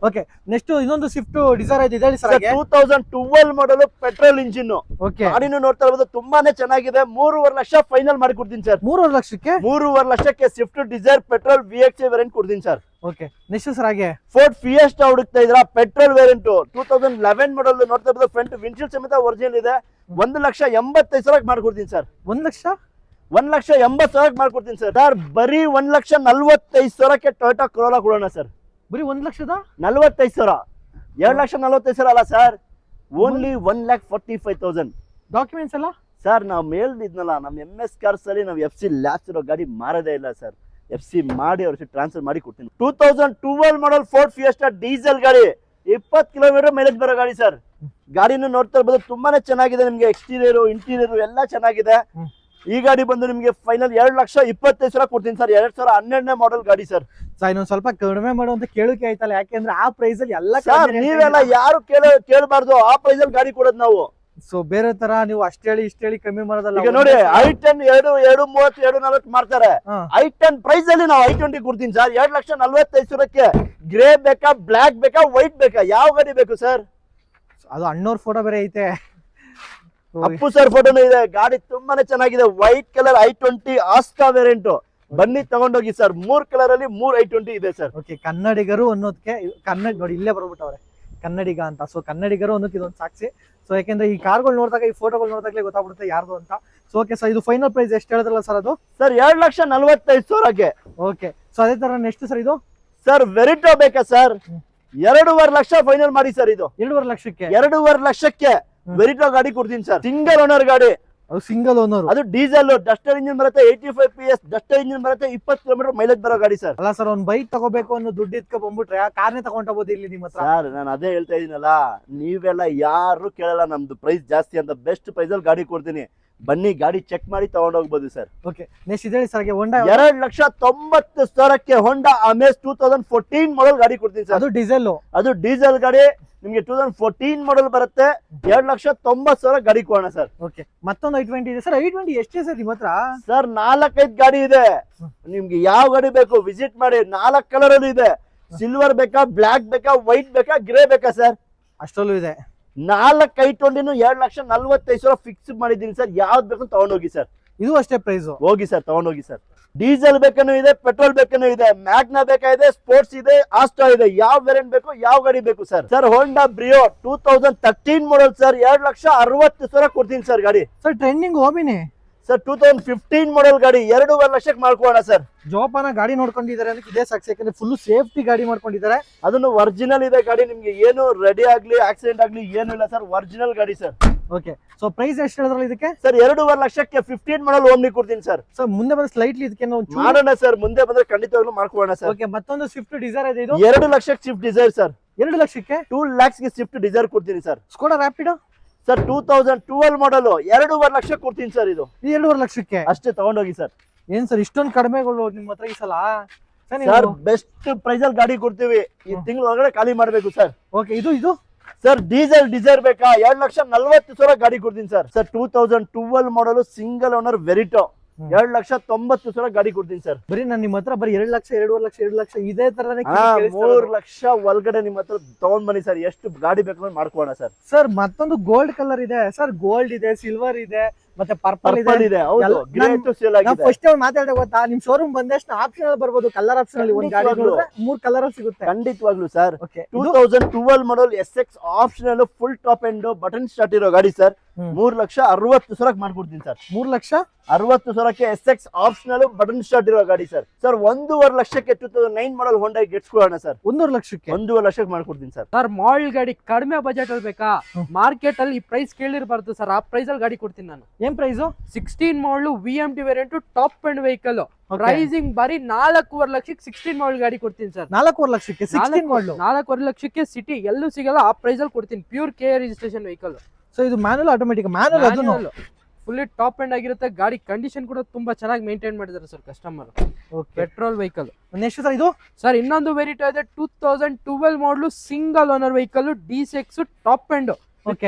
ಓಕೆ ನೆಕ್ಸ್ಟ್ ಇನ್ನೊಂದು ಸ್ವಿಫ್ಟ್ ಡಿಸೈರ್ ಇದೆ sir. 2012 model petrol engine. Okay ಗಾಡಿನೂ ನೋಡ್ತಾ ಇರಬಹುದು, ತುಂಬಾನೇ ಚೆನ್ನಾಗಿದೆ. 3.5 ಲಕ್ಷ ಫೈನಲ್ ಮಾಡಿ ಕೊಡ್ತೀನಿ ಸರ್. 3.5 ಲಕ್ಷಕ್ಕೆ 3.5 ಲಕ್ಷಕ್ಕೆ Swift Dzire petrol VXA variant ಕೊಡ್ತೀನಿ ಸರ್. ಓಕೆ ನೆಕ್ಸ್ಟ್ ಸರ್ ಹಾಗೆ ಫೋರ್ಡ್ ಫಿಯೆಸ್ಟಾ ಹುಡುಕ್ತಾ ಇದ್ರ ಪೆಟ್ರೋಲ್ ವೇರಿಯಂಟ್ 2011 ಮಾಡಲ್ ನೋಡ್ತಾ ಇರೋದು. ಫ್ರಂಟ್ ವಿಂಡ್ಶೀಲ್ಡ್ ಸಮೇತ ಒರಿಜಿನಲ್ ಇದೆ. 1,85,000 ಮಾಡ್ಕೊಡ್ತೀನಿ ಸರ್. 1,80,000 ಮಾಡ್ಕೊಡ್ತೀನಿ ಸರ್. ಸರ್ ಬರೀ 1,45,000ಕ್ಕೆ ಟೊಯೋಟಾ ಕೊರೋಲಾ ಕೊಡೋಣ ಸರ್. ಬರೀ 1,45,000 2,45,000 ಅಲ್ಲ ಸರ್, ಓನ್ಲಿ 1,45,000. ಡಾಕ್ಯುಮೆಂಟ್ಸ್ ಎಲ್ಲ ಸರ್ ನಾವು ಮೇಲ್ದಿದ್ನಲ್ಲ, ನಮ್ಮ MS ಕಾರ್ಸ್ ಅಲ್ಲಿ ನಾವು FC ಲ್ಯಾಬ್ಸ್ ಇರೋ ಗಾಡಿ ಮಾರದೇ ಇಲ್ಲ ಸರ್. FC ಮಾಡಿ ಅವ್ರ ಟ್ರಾನ್ಸ್ಫರ್ ಮಾಡಿ ಕೊಡ್ತೀನಿ. 2012 ಮಾಡಲ್ ಫೋರ್ಡ್ ಫಿಯೆಸ್ಟಾ ಡೀಸೆಲ್ ಗಾಡಿ 20 ಕಿಲೋಮೀಟರ್ ಮೈಲೇಜ್ ಬರೋ ಗಾಡಿ ಸರ್. ಗಾಡಿನೂ ನೋಡ್ತಾ ಇರ್ಬೋದು, ತುಂಬಾನೇ ಚೆನ್ನಾಗಿದೆ. ನಿಮ್ಗೆ ಎಕ್ಸ್ಟೀರಿಯರ್ ಇಂಟೀರಿಯರ್ ಎಲ್ಲ ಚೆನ್ನಾಗಿದೆ. ಈ ಗಾಡಿ ಬಂದು ನಿಮ್ಗೆ ಫೈನಲ್ 2,25,000 ಕೊಡ್ತೀನಿ ಸರ್. 2012 ಮಾಡಲ್ ಗಾಡಿ ಸರ್. ಇನ್ನೊಂದ್ ಸ್ವಲ್ಪ ಕಡಿಮೆ ಮಾಡುವಂತ ಕೇಳಿಕೆ ಆಯ್ತಲ್ಲ, ಯಾಕೆಂದ್ರೆ ಆ ಪ್ರೈಸ್ ಅಲ್ಲಿ ಎಲ್ಲ ಸರ್ ನೀವೆಲ್ಲ ಯಾರು ಕೇಳಬಾರ್ದು. ಆ ಪ್ರೈಸ್ ಅಲ್ಲಿ ಗಾಡಿ ಕೊಡೋದು ನಾವು. ಸೊ ಬೇರೆ ತರ ನೀವು ಅಷ್ಟೇ ಹೇಳಿ ಇಷ್ಟ ಹೇಳಿ ಕಮ್ಮಿ ಮಾಡೋದಲ್ಲ. ಈಗ ನೋಡಿ i10 2,30 2,40 ಮಾಡ್ತಾರೆ. i10 ಪ್ರೈಸ್ ಅಲ್ಲಿ ನಾವು i20 ಕೊಡ್ತೀನಿ ಸರ್. 2,45,000ಕ್ಕೆ. ಗ್ರೇ ಬೇಕಾ, ಬ್ಲಾಕ್ ಬೇಕಾ, ವೈಟ್ ಬೇಕಾ, ಯಾವ ಗಾಡಿ ಬೇಕು ಸರ್? ಅದು ಅಣ್ಣವ್ರ ಫೋಟೋ ಬೇರೆ ಐತೆ. ಅಪ್ಪು ಸರ್ ಫೋಟೋನು ಇದೆ. ಗಾಡಿ ತುಂಬಾನೇ ಚೆನ್ನಾಗಿದೆ. White colour i20 Asta variant. ಬನ್ನಿ ತಗೊಂಡೋಗಿ ಸರ್. 3 ಕಲರ್ ಅಲ್ಲಿ 3 i20 ಇದೆ ಸರ್. ಓಕೆ ಕನ್ನಡಿಗರು ಅನ್ನೋದಕ್ಕೆ ಕನ್ನಡ ನೋಡಿ ಇಲ್ಲೇ ಬರ್ಬಿಟ್ಟವ್ರೆ ಕನ್ನಡಿಗ ಅಂತ. ಸೊ ಕನ್ನಡಿಗರು ಅನ್ನೋಕೆ ಇದೊಂದು ಸಾಕ್ಷಿ. ಸೊ ಯಾಕೆಂದ್ರೆ ಈ ಕಾರ್ಗಳು ನೋಡಿದಾಗ, ಈ ಫೋಟೋಗಳು ನೋಡಿದಾಗಲೇ ಗೊತ್ತಾಗ್ಬಿಡುತ್ತೆ ಯಾರ್ದು ಅಂತ. ಸೊ ಓಕೆ ಸರ್ ಇದು ಫೈನಲ್ ಪ್ರೈಸ್ ಎಷ್ಟು ಹೇಳಿದ್ರಲ್ಲ ಸರ್ ಅದು? ಸರ್ 2,45,000ಕ್ಕೆ. ಓಕೆ ಸೊ ಅದೇ ತರ ನೆಕ್ಸ್ಟ್ ಸರ್ ಇದು ಸರ್ ವೆರಿಟೋ ಬೇಕಾ ಸರ್? 2.5 ಲಕ್ಷ ಫೈನಲ್ ಮಾಡಿ ಸರ್. ಇದು 2.5 ಲಕ್ಷಕ್ಕೆ 2.5 ಲಕ್ಷಕ್ಕೆ ವೆರಿಟೋ ಗಾಡಿ ಕೊಡ್ತೀನಿ ಸರ್. ಸಿಂಗಲ್ ಓನರ್ ಗಾಡಿ, ಅದು ಸಿಂಗಲ್ ಓನರ್, ಅದು ಡೀಸೆಲ್, ಡಸ್ಟರ್ ಇಂಜಿನ್ ಬರುತ್ತೆ, 85 PS ಡಸ್ಟರ್ ಇಂಜಿನ್ ಬರುತ್ತೆ, 20 ಕಿಲೋಮೀಟರ್ ಮೈಲೇಜ್ ಬರೋ ಗಾಡಿ ಸರ್. ಅಲ್ಲ ಸರ್, ಒಂದ್ ಬೈಕ್ ತಗೋಬೇಕು ಅನ್ನೋ ದುಡ್ಡು ಇಟ್ಕೊ ಬಂದ್ಬಿಟ್ರೆ ಕಾರ್ನೇ ತಗೊಂಡೋಗ್ಬೋದು ಇಲ್ಲಿ ನಿಮ್ಮ ಹತ್ರ. ಸರ್ ನಾನು ಅದೇ ಹೇಳ್ತಾ ಇದೀನಲ್ಲ, ನೀವೆಲ್ಲ ಯಾರು ಕೇಳಲ್ಲ ನಮ್ದು ಪ್ರೈಸ್ ಜಾಸ್ತಿ ಅಂತ. ಬೆಸ್ಟ್ ಪ್ರೈಸ್ ಅಲ್ಲಿ ಗಾಡಿ ಕೊಡ್ತೀನಿ, ಬನ್ನಿ ಗಾಡಿ ಚೆಕ್ ಮಾಡಿ ತಗೊಂಡೋಗ್ಬೋದು ಸರ್. ಓಕೆ, ನೆಕ್ಸ್ಟ್ ಇದೇಳಿ ಸರ್, ಹೊಂಡಾ 2,90,000 ಹೊಂಡಾ ಅಮೇಜ್ 2014 ಮಾಡಲ್ ಗಾಡಿ ಕೊಡ್ತೀನಿ ಸರ್. ಅದು ಡೀಸೆಲ್, ಅದು ಡೀಸೆಲ್ ಗಾಡಿ, ನಿಮ್ಗೆ 2014 ಮಾಡಲ್ ಬರುತ್ತೆ. 2,90,000 ಗಾಡಿ ಕೊಡೋಣ ಸರ್. ಓಕೆ, ಮತ್ತೊಂದು i20 ಇದೆ ಸರ್. i20 ಎಷ್ಟೇ ಸರ್ ನಿಮ್ಮ ಹತ್ರ? ಸರ್ 4-5 ಗಾಡಿ ಇದೆ, ನಿಮ್ಗೆ ಯಾವ ಗಾಡಿ ಬೇಕು ವಿಸಿಟ್ ಮಾಡಿ. 4 ಕಲರ್ ಅಲ್ಲಿ ಇದೆ. ಸಿಲ್ವರ್ ಬೇಕಾ, ಬ್ಲಾಕ್ ಬೇಕಾ, ವೈಟ್ ಬೇಕಾ, ಗ್ರೇ ಬೇಕಾ ಸರ್? ಅಷ್ಟರಲ್ಲೂ ಇದೆ. 4 i20 2,45,000 ಫಿಕ್ಸ್ ಮಾಡಿದ್ದೀನಿ ಸರ್. ಯಾವ್ದು ಬೇಕು ತಗೊಂಡೋಗಿ ಸರ್. ಇದು ಅಷ್ಟೇ ಪ್ರೈಸ್. ಹೋಗಿ ಸರ್, ತಗೊಂಡೋಗಿ ಸರ್. ಡೀಸೆಲ್ ಬೇಕನೂ ಇದೆ, ಪೆಟ್ರೋಲ್ ಬೇಕನೂ ಇದೆ, ಮ್ಯಾಗ್ನಾ ಬೇಕಾ ಇದೆ, ಸ್ಪೋರ್ಟ್ಸ್ ಇದೆ, ಆಸ್ಟಾ ಇದೆ. ಯಾವ ವೇರಿಯಂಟ್ ಬೇಕು, ಯಾವ ಗಾಡಿ ಬೇಕು sir? Sir Honda Brio 2013 model sir, 2,60,000 ಕೊಡ್ತೀನಿ ಸರ್ ಗಾಡಿ. ಸರ್ ಟ್ರೆಂಡಿಂಗ್ ಓಮಿನಿ ಸರ್ 2015 ಮಾಡಲ್ ಗಾಡಿ 2.5 ಲಕ್ಷಕ್ಕೆ ಮಾಡ್ಕೋಣ ಸರ್. ಜೋಪಾನ ಗಾಡಿ ನೋಡ್ಕೊಂಡಿದ್ದಾರೆ ಅಂದ್ರೆ ಇದೇ ಸಾಕ್ಷಿ, ಯಾಕಂದ್ರೆ ಫುಲ್ ಸೇಫ್ಟಿ ಗಾಡಿ ಮಾಡ್ಕೊಂಡಿದ್ದಾರೆ. ಅದನ್ನು ಒರಿಜಿನಲ್ ಇದೆ ಗಾಡಿ, ನಿಮ್ಗೆ ಏನು ರೆಡಿ ಆಗ್ಲಿ ಆಕ್ಸಿಡೆಂಟ್ ಆಗ್ಲಿ ಏನು ಇಲ್ಲ ಸರ್, ಒರಿಜಿನಲ್ ಗಾಡಿ ಸರ್. ಓಕೆ, ಸೊ ಪ್ರೈಸ್ ಎಷ್ಟು ಹೇಳಿದ್ರಲ್ಲ ಇದಕ್ಕೆ? ಸರ್ 2.5 ಲಕ್ಷಕ್ಕೆ 15 ಮಾಡಲ್ ಓಮ್ನಿ ಕೊಡ್ತೀನಿ ಸರ್. ಸರ್ ಮುಂದೆ ಬಂದ್ರೆ ಸ್ಲೈಟ್ಲಿ ಇದಕ್ಕೆ ಮಾಡೋಣ ಸರ್, ಮುಂದೆ ಬಂದ್ರೆ ಖಂಡಿತವಾಗ್ಲೂ ಮಾಡ್ಕೋಣ ಸರ್. ಓಕೆ, ಮತ್ತೊಂದು ಸ್ವಿಫ್ಟ್ ಡಿಸೈರ್ ಇದೆ. ಇದು 2 ಲಕ್ಷಕ್ಕೆ ಸ್ವಿಫ್ಟ್ ಡಿಸೈರ್ ಸರ್. 2 ಲಕ್ಷಕ್ಕೆ 2 lakhsಗೆ ಸ್ವಿಫ್ಟ್ ಡಿಸೈರ್ ಕೊಡ್ತೀನಿ ಸರ್. ಸ್ಕೋಡಾ ರ್ಯಾಪಿಡೋ ಸರ್ 2012 ಮಾಡಲ್ 2.5 ಲಕ್ಷ ಕೊಡ್ತೀನಿ ಸರ್. ಇದು 2.5 ಲಕ್ಷಕ್ಕೆ ಅಷ್ಟೇ, ತಗೊಂಡೋಗಿ ಸರ್. ಏನ್ ಸರ್ ಇಷ್ಟೊಂದು ಕಡಿಮೆಗಳು ನಿಮ್ಮ ಹತ್ರ ಈ ಸಲ? ಸರ್ ಬೆಸ್ಟ್ ಪ್ರೈಸ್ ಅಲ್ಲಿ ಗಾಡಿ ಕೊಡ್ತೀವಿ, ಈ ತಿಂಗಳ ಒಳಗಡೆ ಖಾಲಿ ಮಾಡ್ಬೇಕು ಸರ್. ಓಕೆ, ಇದು ಸರ್ ಡೀಸೆಲ್ ಡಿಸೈರ್ ಬೇಕಾ, 2,40,000 ಗಾಡಿ ಕೊಡ್ತೀನಿ ಸರ್. ಸರ್ 2012 ಮಾಡಲ್ ಸಿಂಗಲ್ ಓನರ್ ವೆರಿಟೋ 2,90,000 ಗಾಡಿ ಕೊಡ್ತೀನಿ ಸರ್. ಬರೀ ನಾನು ನಿಮ್ಮ ಹತ್ರ ಬರೀ 2 ಲಕ್ಷ 2.5 ಲಕ್ಷ 2 ಲಕ್ಷ ಇದೇ ತರನೇ 3 ಲಕ್ಷ ಒಳಗಡೆ ನಿಮ್ಮ ಹತ್ರ ತಗೊಂಡ್ ಬನ್ನಿ ಸರ್. ಎಷ್ಟು ಗಾಡಿ ಬೇಕು ಮಾಡ್ಕೋಣ ಸರ್. ಸರ್ ಮತ್ತೊಂದು ಗೋಲ್ಡ್ ಕಲರ್ ಇದೆ ಸರ್. ಗೋಲ್ಡ್ ಇದೆ, ಸಿಲ್ವರ್ ಇದೆ, ಮತ್ತೆ ಪರ್ಪಲ್ ಇದೆ. ಹೌದು, ಗ್ರೇ ಟು ಸೇಲ್ ಆಗಿದೆ. ಫಸ್ಟ್ ಮಾತಾಡ್ದೆ ಗೊತ್ತಾ, ನಿಮ್ ಶೋರೂಮ್ ಬಂದಷ್ಟು ಆಪ್ಷನ್ ಅಲ್ಲಿ ಬರ್ಬೋದು. ಕಲರ್ ಆಪ್ಷನ್ ಅಲ್ಲಿ ಒಂದ್ ಗಾಡಿ 3 ಕಲರ್ ಅಲ್ಲಿ ಸಿಗುತ್ತೆ. ಖಂಡಿತವಾಗ್ಲೂ ಸರ್. ಓಕೆ, 2012 ಮಾಡಲ್ SX optional full top end button start ಇರೋ ಗಾಡಿ ಸರ್. 3,60,000 ಮಾಡ್ಕೊಡ್ತೀನಿ sir. 3,60,000 SX optional button start ಇರೋ ಗಾಡಿ ಸರ್. ಸರ್ 1.5 ಲಕ್ಷಕ್ಕೆ 2009 ಮಾಡಲ್ ಹೋಂಡಾ ಗೆಟ್ಸ್ಕೊಳ್ಳೋಣ ಸರ್. 1.5 ಲಕ್ಷಕ್ಕೆ 1.5 ಲಕ್ಷಕ್ಕೆ ಮಾಡ್ಕೊಡ್ತೀನಿ ಸರ್. ಸರ್ ಮಾಲ್ ಗಾಡಿ ಕಡಿಮೆ ಬಜೆಟ್ ಅಲ್ಲಿ ಬೇಕಾ? ಮಾರ್ಕೆಟ್ ಅಲ್ಲಿ ಈ ಪ್ರೈಸ್ ಕೇಳಿರ್ಬಾರ್ದು ಸರ್, ಆ ಪ್ರೈಸ್ ಅಲ್ಲಿ ಗಾಡಿ ಕೊಡ್ತೀನಿ ನಾನು. ಏನ್ price? 16 model VMT variant top and vehicle. Pricing ಬರೀ 4.5 ಲಕ್ಷಕ್ಕೆ 16 ಮಾಡಲ್ ಗಾಡಿ ಕೊಡ್ತೀನಿ ಸರ್. 4.5 ಲಕ್ಷಕ್ಕೆ 16 ಮಾಡಲ್, 4.5 ಲಕ್ಷಕ್ಕೆ ಸಿಟಿ ಎಲ್ಲೂ ಸಿಗಲ್ಲ, ಆ ಪ್ರೈಸ್ ಅಲ್ಲಿ ಕೊಡ್ತೀನಿ. Pure KA registration vehicle. So ಇದು ಮ್ಯಾನುವಲ್ ಆಟೋಮೆಟಿಕ್? ಮ್ಯಾನುವಲ್ ಅದನ್ನು ಫುಲ್ಲಿ ಟಾಪ್ ಎಂಡ್ ಆಗಿರುತ್ತೆ. ಗಾಡಿ ಕಂಡೀಷನ್ ಕೂಡ ತುಂಬಾ ಚೆನ್ನಾಗಿ ಮೇಂಟೈನ್ ಮಾಡಿದ್ದಾರೆ sir customer. Petrol vehicle. Next sir ಇದು ಸರ್ ಇನ್ನೊಂದು ವೆರಿಟೋ ಇದೆ 2012 ಮಾಡಲು single owner vehicle D6 top end.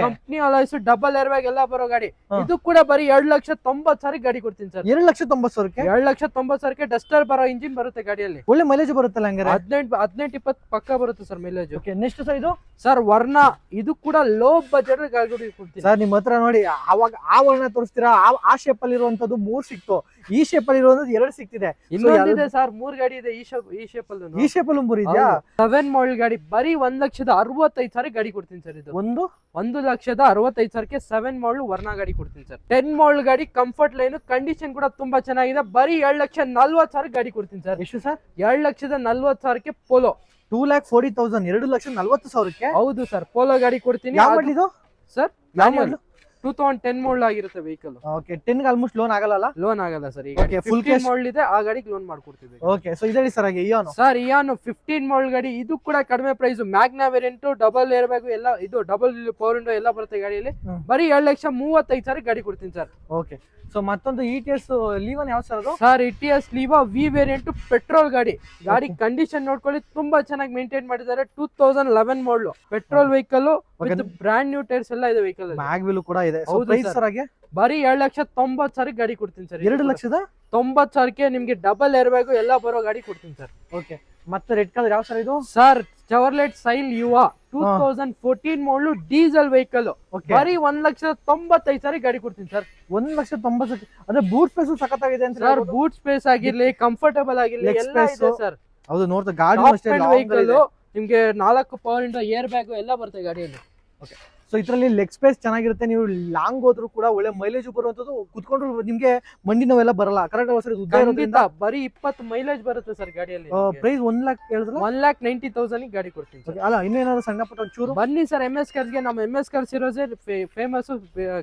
Company alloys double air bag ಎಲ್ಲ ಬರೋ ಗಾಡಿ. ಇದು ಕೂಡ ಬರೀ 2,90,000 ಗಾಡಿ ಕೊಡ್ತೀನಿ ಸರ್. 2,90,000ಕ್ಕೆ 2,90,000 ಡಸ್ಟರ್ ಬರೋ ಇಂಜಿನ್ ಬರುತ್ತೆ ಗಾಡಿಯಲ್ಲಿ. ಒಳ್ಳೆ ಮೈಲೇಜ್ ಬರುತ್ತಲ್ಲ ಹಂಗಾರೆ? 18-20 ಪಕ್ಕ ಬರುತ್ತೆ sir mileage. Okay, next sir ಇದು ಸರ್ ವರ್ಣ. ಇದು ಕೂಡ ಲೋ ಬಜೆಟ್ ಗಾಡಿ ಕೊಡ್ತೀನಿ ಸರ್. ನಿಮ್ಮ ಹತ್ರ ನೋಡಿ, ಅವಾಗ ಆ ವರ್ಣ ತೋರಿಸ್ತೀರಾ, ಆ ಶೇಪ್ ಅಲ್ಲಿ ಇರುವಂತದ್ದು 3 ಸಿಕ್ತು, ಈ ಶೇಪ್ ಅಲ್ಲಿ ಇರುವಂತದ್ದು 2 ಸಿಕ್ತಿದೆ. ಇನ್ನೊಂದಿದೆ ಸರ್, 3 ಗಾಡಿ ಇದೆ ಈ ಶೇಪ್ ಅಲ್ಲಿ. ಈ ಶೇಪ್ ಅಲ್ಲಿ 3 ಇದೆಯಾ? 7 ಮಾಡಲ್ ಗಾಡಿ ಬರೀ 1,65,000 ಗಾಡಿ ಕೊಡ್ತೀನಿ ಸರ್. ಇದು 1,65,000 7 ಮಾಡಲ್ ವರ್ಣ ಗಾಡಿ ಕೊಡ್ತೀನಿ ಸರ್. 10 ಮಾಡಲ್ ಗಾಡಿ ಕಂಫರ್ಟ್ ಲೈನ್, ಕಂಡೀಷನ್ ಕೂಡ ತುಂಬಾ ಚೆನ್ನಾಗಿದೆ. ಬರೀ 2,40,000 ಗಾಡಿ ಕೊಡ್ತೀನಿ ಸರ್. ಎಷ್ಟು ಸರ್? 2,40,000 ಪೋಲೋ. 2,40,000 2,40,000ಕ್ಕೆ? ಹೌದು ಸರ್, ಪೋಲೋ ಗಾಡಿ ಕೊಡ್ತೀನಿ. ಯಾವ ಮಾಡಲ್ ಇದು ಸರ್? 2010 ಮಾಡಲ್ ಆಗಿರುತ್ತೆ ವೆಹಿಕಲ್. ಓಕೆ, 10 ಗೆ ಆಲ್ಮೋಸ್ಟ್ ಲೋನ್ ಆಗಲ್ಲ? ಲೋನ್ ಆಗಲ್ಲ ಸರ್. ಈಗ ಓಕೆ, ಫುಲ್ ಕ್ಯಾಶ್ ಮಾಡಲ್ ಇದೆ, ಆ ಗಾಡಿಗೆ ಲೋನ್ ಮಾಡ್ಕೊಡ್ತೀವಿ. ಓಕೆ, ಸೊ ಇದರಲ್ಲಿ ಸರ್ ಹಾಗೆ ಇಯಾನ್. ಸರ್ ಇಯಾನ್ 15 ಮಾಡಲ್ ಗಾಡಿ. ಇದು ಕೂಡ ಕಡಿಮೆ price. Magna variant double air bag ಎಲ್ಲ, ಇದು ಡಬಲ್ ಪವರ್ ವಿಂಡೋ ಎಲ್ಲ ಬರುತ್ತೆ ಗಾಡಿಯಲ್ಲಿ. ಬರೀ 2,35,000 ಗಾಡಿ ಕೊಡ್ತೀನಿ ಸರ್. ಓಕೆ, ಸೊ ಮತ್ತೊಂದು ETS ಲೀವನ್ ಯಾವ ಸರ್ ಅದು? Sir ETS Liva V variant petrol ಗಾಡಿ. ಗಾಡಿ ಕಂಡೀಷನ್ ನೋಡ್ಕೊಳ್ಳಿ, ತುಂಬಾ ಚೆನ್ನಾಗಿ ಮೇಂಟೈನ್ ಮಾಡಿದ್ದಾರೆ. 2011 ಮಾಡಲ್ petrol vehicle with brand new tyres ಎಲ್ಲ ಇದೆ ವೆಹಿಕಲ್. ಮ್ಯಾಗ್ ವೀಲ್ ಕೂಡ ಇದೆ. ಪ್ರೈಸ್ ಸರ್ ಹಾಗೆ ಬರೀ 2,90,000 ಗಾಡಿ ಕೊಡ್ತೀನಿ ಸರ್. 2,90,000 ನಿಮ್ಗೆ ಡಬಲ್ ಏರ್ ಬ್ಯಾಗ್ ಎಲ್ಲ ಬರೋ ಗಾಡಿ ಕೊಡ್ತೀನಿ ಸರ್. ಓಕೆ, ಮತ್ತೆ ರೆಡ್ ಕಲರ್ ಯಾವ ಸರ್ ಇದು? ಸರ್ ಚವರ್ಲೆಟ್ ಸೈಲ್ ಯುವಾ 2014 ಮಾಡಲು ಡೀಸೆಲ್ ವೆಹಿಕಲ್. ಬರೀ 1,90,000 ಗಾಡಿ ಕೊಡ್ತೀನಿ ಸರ್. 1,90,000 ಅಂದ್ರೆ ಬೂಟ್ ಸ್ಪೇಸ್ ಸಖತ್ತಾಗಿದೆ ಅಂತ ಸರ್. ಬೂಟ್ ಸ್ಪೇಸ್ ಆಗಿರ್ಲಿ, ಕಂಫರ್ಟಬಲ್ ಆಗಿರ್ಲಿ ಎಲ್ಲ ಇದೆ ಸರ್. ಹೌದು, ನೋಡ್ತಾ ಗಾಡಿ ಅಷ್ಟೇ ವೆಹಿಕಲ್. ನಿಮ್ಗೆ 4 ಪವರ್ ಇಂಡೋ ಏರ್ ಬ್ಯಾಗ್ ಎಲ್ಲ ಬರುತ್ತೆ ಗಾಡಿಯಲ್ಲಿ. ಓಕೆ, ಸೊ ಇದರಲ್ಲಿ ಲೆಗ್ ಸ್ಪೇಸ್ ಚೆನ್ನಾಗಿರುತ್ತೆ, ನೀವು ಲಾಂಗ್ ಹೋದ್ರು ಕೂಡ ಒಳ್ಳೆ ಮೈಲೇಜ್ ಬರುವಂತದ್ದು, ಕುತ್ಕೊಂಡ್ರು ನಿಮ್ಗೆ ಮಂಡಿ ನೋವೆಲ್ಲ ಬರಲ್ಲ. ಕರೆಕ್ಟ್ ಸರ್, ಉದ್ದ ಇರೋದ್ರಿಂದ ಬರೀ 20 ಮೈಲೇಜ್ ಬರುತ್ತೆ ಸರ್ ಗಾಡಿಯಲ್ಲಿ. ಪ್ರೈಸ್ 1 ಲಕ್ಷ ಹೇಳಿದ್ರೆ 1,90,000 ಗಾಡಿ ಕೊಡ್ತೀನಿ ಸರ್. ಅಲ್ಲ ಇನ್ನೇನಾದ್ರು ಸಣ್ಣ ಪುಟ್ಟ ಒಂಚೂರು ಬನ್ನಿ ಸರ್ MS ಕಾರ್ಸ್ ಗೆ. ನಮ್ಮ MS ಕಾರ್ಸ್ ಇರೋದೇ ಫೇಮಸ್